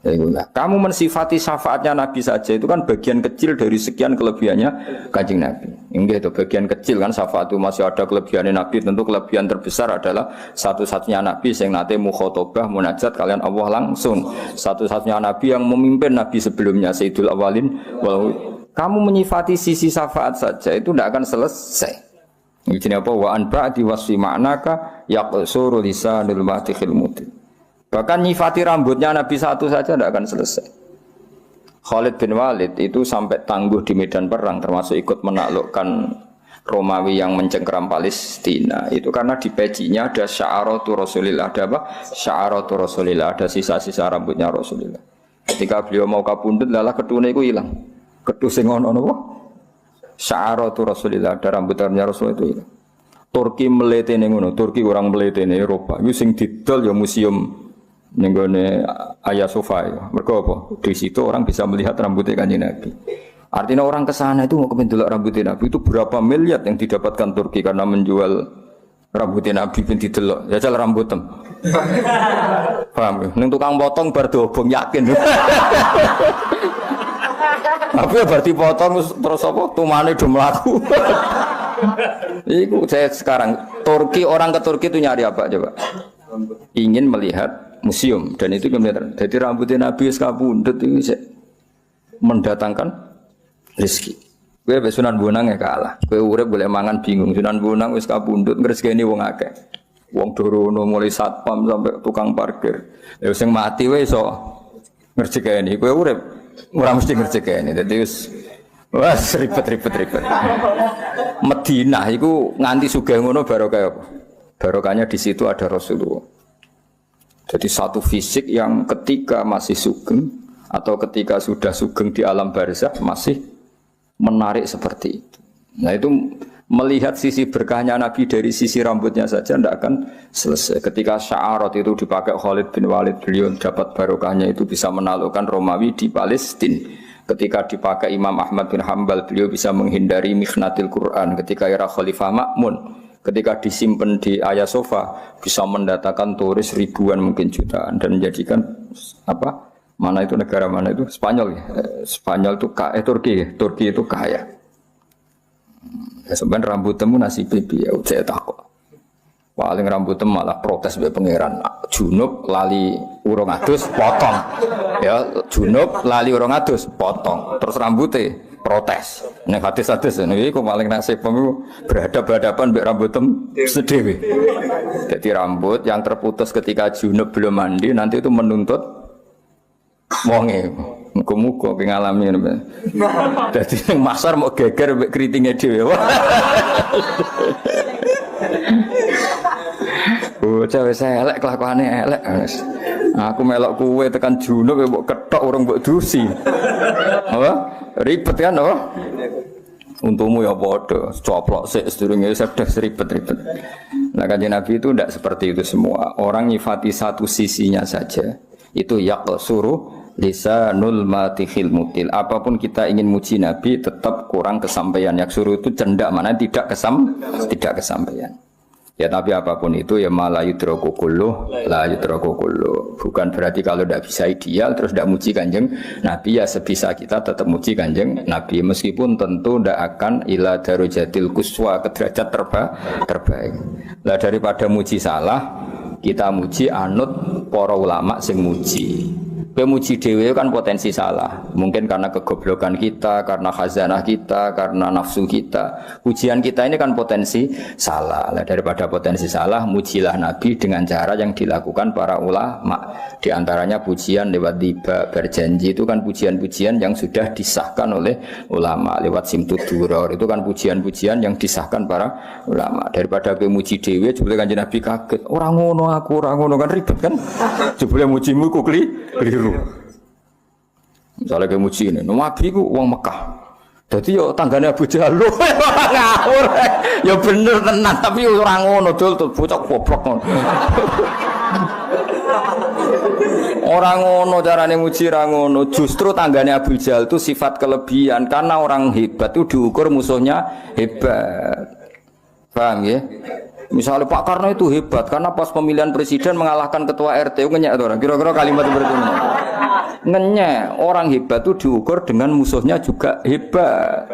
Ya, kamu mensifati syafaatnya Nabi saja itu kan bagian kecil dari sekian kelebihannya Kanjeng Nabi. Inggih itu bagian kecil kan syafaat itu masih ada kelebihannya Nabi. Tentu kelebihan terbesar adalah satu-satunya Nabi yang nate mukhotobah munajat kalian Allah langsung. Satu-satunya Nabi yang memimpin Nabi sebelumnya Sayyidul Awalin. Kamu menyifati sisi syafaat saja itu tidak akan selesai. Ini apa wa an ba'di wasfi ma'naka yaqsuru lisanul matikhil mutin. Bahkan nyifati rambutnya Nabi satu saja tidak akan selesai. Khalid bin Walid itu sampai tangguh di medan perang termasuk ikut menaklukkan Romawi yang mencengkeram Palestina. Itu karena di pecinya ada sya'aratu Rasulillah. Ada apa? Sya'aratu Rasulillah. Ada sisa-sisa rambutnya Rasulillah. Ketika beliau mau kapundhut lalah ketune iku ilang. Kethu sing ono napa? Sya'aratu Rasulillah. Ada rambutnya Rasul itu ilang. Turki meletene ngono. Turki orang meletene Eropa. Iku sing didol ya museum nenggone Hagia Sophia. Mergo apa? Di situ orang bisa melihat rambutnya Kanjeng Nabi. Artinya orang ke sana itu mau kependelok rambutnya Nabi itu berapa miliar yang didapatkan Turki karena menjual rambutnya Nabi ben didelok. Ya jal rambutem. Paham ya? Ning tukang potong bar dobong yakin. Tapi ya berarti potong terus apa? Tumane do mlaku. Iku saya sekarang Turki orang ke Turki itu nyari apa coba? Ingin melihat museum dan itu kemudian jadi rambutnya Nabi sekabundut itu mendatangkan rezeki. Kowe wis Sunan Bonang ya kalah. Kowe urip boleh mangan bingung. Sunan Bonang wis kabundut ngresgeni wong akeh. Wong dorono mulai satpam sampai tukang parkir. Ya sing mati wae iso ngresgeni. Kowe urip ora mesti ngresgeni. Dadi wis ribet. Madinah iku nganti sugih ngono barokah apa? Barokahnya di situ ada Rasulullah. Jadi satu fisik yang ketika masih sugeng atau ketika sudah sugeng di alam barzakh masih menarik seperti itu. Nah itu melihat sisi berkahnya Nabi dari sisi rambutnya saja tidak akan selesai. Ketika sya'arat itu dipakai Khalid bin Walid, beliau dapat barokahnya itu bisa menaklukkan Romawi di Palestina. Ketika dipakai Imam Ahmad bin Hanbal, beliau bisa menghindari mikhnatil Quran. Ketika era Khalifah Ma'mun, ketika disimpan di Hagia Sophia bisa mendatangkan turis ribuan mungkin jutaan dan menjadikan apa? Mana itu negara mana itu? Spanyol ya. Spanyol itu Turki itu kaya. Ya, sebenarnya rambut temu nasi pipi ya saya takut. Paling rambut temu malah protes be pangeran. Junub lali urung adus potong. Ya, junub lali urung adus potong. Terus rambutnya protes. Nek hadis-hadis ini kok paling nasib pemilu berhadapan mbek rambut sedewe. Jadi rambut yang terputus ketika junub belum mandi nanti itu menuntut wonge. Muga-muga ngalami ngono. Dadi ning masar mau geger mbek kritinge dhewe. Bocah wis elek kelakuane elek. Aku melok kuwe tekan junub mbok ketok urung mbok dusi. Apa? Ribet kan apa? Untukmu ya padha, coplok sik sedurunge sedes ribet-ribet. Nah, Kanjeng Nabi itu tidak seperti itu semua. Orang nyifati satu sisinya saja. Itu yaqsuru lisanul matihil mutil. Apapun kita ingin muji Nabi tetap kurang kesampaian. Yaqsuru itu cendak mana tidak kesampaian. Ya tapi apapun itu ya malah yudroku kulluh la yudroku kulluh. Bukan berarti kalau tidak bisa ideal terus tidak muji Kanjeng Nabi, ya sebisa kita tetap muji Kanjeng Nabi meskipun tentu tidak akan ila darujatil kuswa ke derajat terbaik. Lah daripada muji salah kita muji anut para ulama sing muji. Pemuji dewe kan potensi salah. Mungkin karena kegoblokan kita, karena khazanah kita, karena nafsu kita. Pujian kita ini kan potensi salah. Nah, daripada potensi salah, mujilah Nabi dengan cara yang dilakukan para ulama. Di antaranya pujian lewat tiba berjanji itu kan pujian-pujian yang sudah disahkan oleh ulama. Lewat simtud duror itu kan pujian-pujian yang disahkan para ulama. Daripada pemuji dewe, jebule Kanjeng Nabi kaget. Orang ngono kan ribet kan? Jebule mujimu kok keliru. Misalnya kayak muji ini, Nabi ku uang Mekah. Jadi yo tanggane Abu Jahal ngawur. Ya bener tenan, tapi orang ngono dul bocah goblok ngono. Orang ngono carane muji ra ngono. Justru tanggane Abu Jahal itu sifat kelebihan karena orang hebat itu diukur musuhnya hebat. Paham ya? Misalnya Pak Karno itu hebat karena pas pemilihan presiden mengalahkan ketua RT, ngenyek orang. Kira-kira kalimat seperti ini. Ngenyek, orang hebat itu diukur dengan musuhnya juga hebat.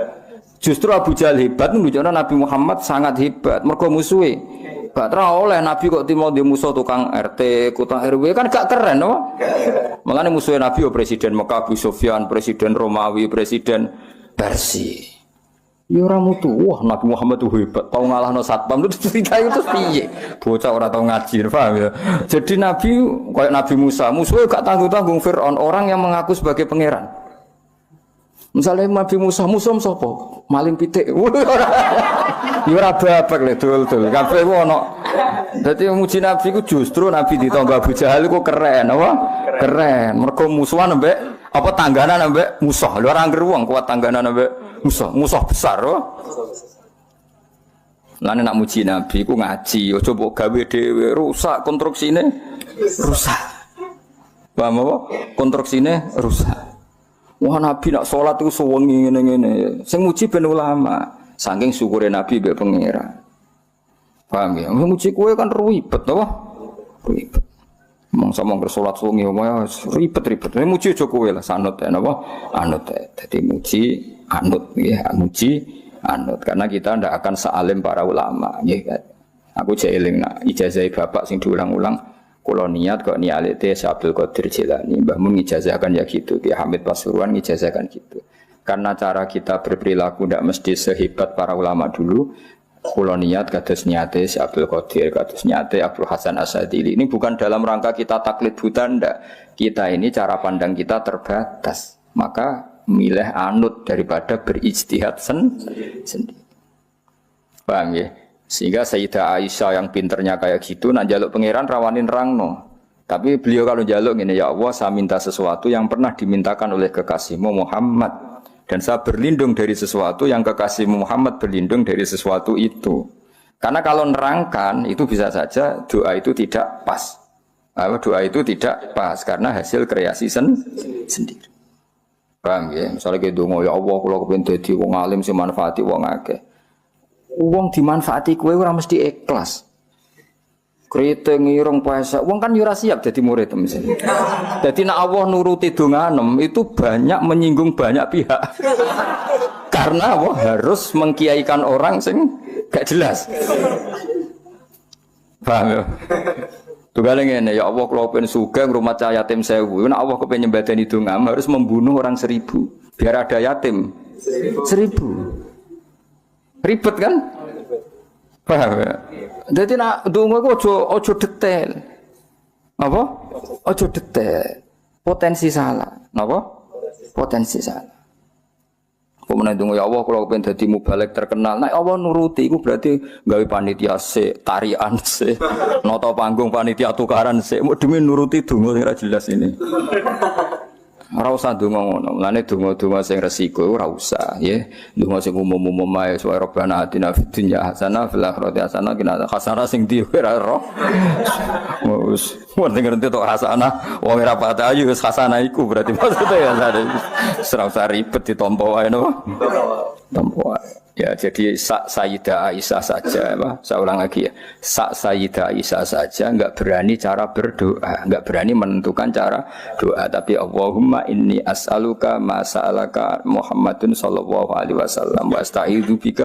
Justru Abu Jahal hebat menunjukkan Nabi Muhammad sangat hebat. Mergo musuhe. Gak tahu oleh Nabi kok timo di musuh tukang RT, tukang RW kan gak keren, no? Makanya musuhnya Nabi presiden Mekah Abu Sufyan, presiden Romawi, presiden Persia. Ya ora mutu. Wah, Nabi Muhammad itu hebat. Tahu ngalahno satpam itu cerita itu piye? Bocah ora tau ngaji, paham ya? Jadi Nabi kayak Nabi Musa, musuhnya gak tanggung-tanggung Firaun, orang yang mengaku sebagai pangeran. Misalnya Nabi Musa, musuh sapa? Maling pitik. Ya ora babak le dul-dul. Kabeh ono. Dadi muji Nabi ku justru Nabi ditangga Abu Jahal ku keren, apa? Keren. Mergo musuhan mbek apa tangganan mbek musuh. Lho ora ngger wong kuat tangganan mbek musuh besar oh. Lan nek muji Nabi ku ngaji, aja mbok gawe dhewe rusak konstruksine rusak. Paham apa? Konstruksine rusak. Wah Nabi nak salat iku sewengi ngene-ngene. Sing muji ben ulama, saking syukure Nabi mbek pangeran. Paham ya? Muji kowe kan ribet apa? Ribet. Mangsa mong salat sewengi omae ribet-ribet. Muji aja kowe lah sanut ya napa? Anut. Dadi muji anut ya, muji anut karena kita ndak akan sealim para ulama nggih. Aku jeeling nak ijazah bapak sing diulang-ulang kula niat kok nialite Abdul Qadir Jilani Mbah Mun ngijazahkan ya gitu, Ki Hamid Pasuruan ngijazahkan gitu. Karena cara kita berperilaku ndak mesti sehebat para ulama dulu. Kula niat kados niate Abdul Qadir, kados niate Abdul Hasan Asadili. Ini bukan dalam rangka kita taklid buta ndak. Kita ini cara pandang kita terbatas. Maka milih anut daripada berijtihad sendiri. Paham ya? Sehingga Sayyidah Aisyah yang pinternya kayak gitu nak njaluk pangeran rawanin rangno. Tapi beliau kalau njaluk ngene, ya Allah saya minta sesuatu yang pernah dimintakan oleh kekasihmu Muhammad dan saya berlindung dari sesuatu yang kekasihmu Muhammad berlindung dari sesuatu itu. Karena kalau nerangkan itu bisa saja doa itu tidak pas. Doa itu tidak pas karena hasil kreasi sendiri. Paham ya? Misalnya kita ngomong ya Allah kalau kepengen jadi wong alim sing manfaati wong akeh. Wong dimanfaati kowe ora mesti ikhlas. Kriting ireng puasa, wong kan yo ora siap dadi murid mesti. Dadi nek Allah nuruti donganem itu banyak menyinggung banyak pihak. Karena Allah harus mengkiaikan orang sing gak jelas. Paham ya? Tugale ngene, ya Allah kula pengen sugih ngrumat yatim 1000. Nek Allah kepengin nyembadani dongam harus membunuh orang 1000 biar ada yatim 1000. Ribet kan? Paham ya? Jadi nak donga iku aja detail. Apa? Aja detail. Potensi salah. Napa? Potensi salah. Kemudian donga ya Allah kalau pengen dadi mubalek terkenal. Nek Allah nuruti iku berarti gawe panitia sik, tarian sik, nata panggung panitia tukaran sik. Mau demi nuruti donga ora jelas ini. Ora usah donga ngono. Mulane donga-donga sing resiko ora usah, ya. Donga sing umum-umum ae suwe Rabbana atina fid dunya hasanah fil akhirati hasanah qina hasanah sing di ora roh. Wis wong ngerti tok hasanah, wong ora patah ayu wis hasanah iku berarti maksudnya ya ora usah ribet ditampa wae no. Tampa wae. Ya, jadi Sayyidah Aisyah saja, saya ulang lagi ya. Sayyidah Aisyah saja enggak berani cara berdoa, enggak berani menentukan cara doa, tapi Allahumma inni as'aluka ma sa'alaka Muhammadun sallallahu alaihi wasallam wa asta'idzu bika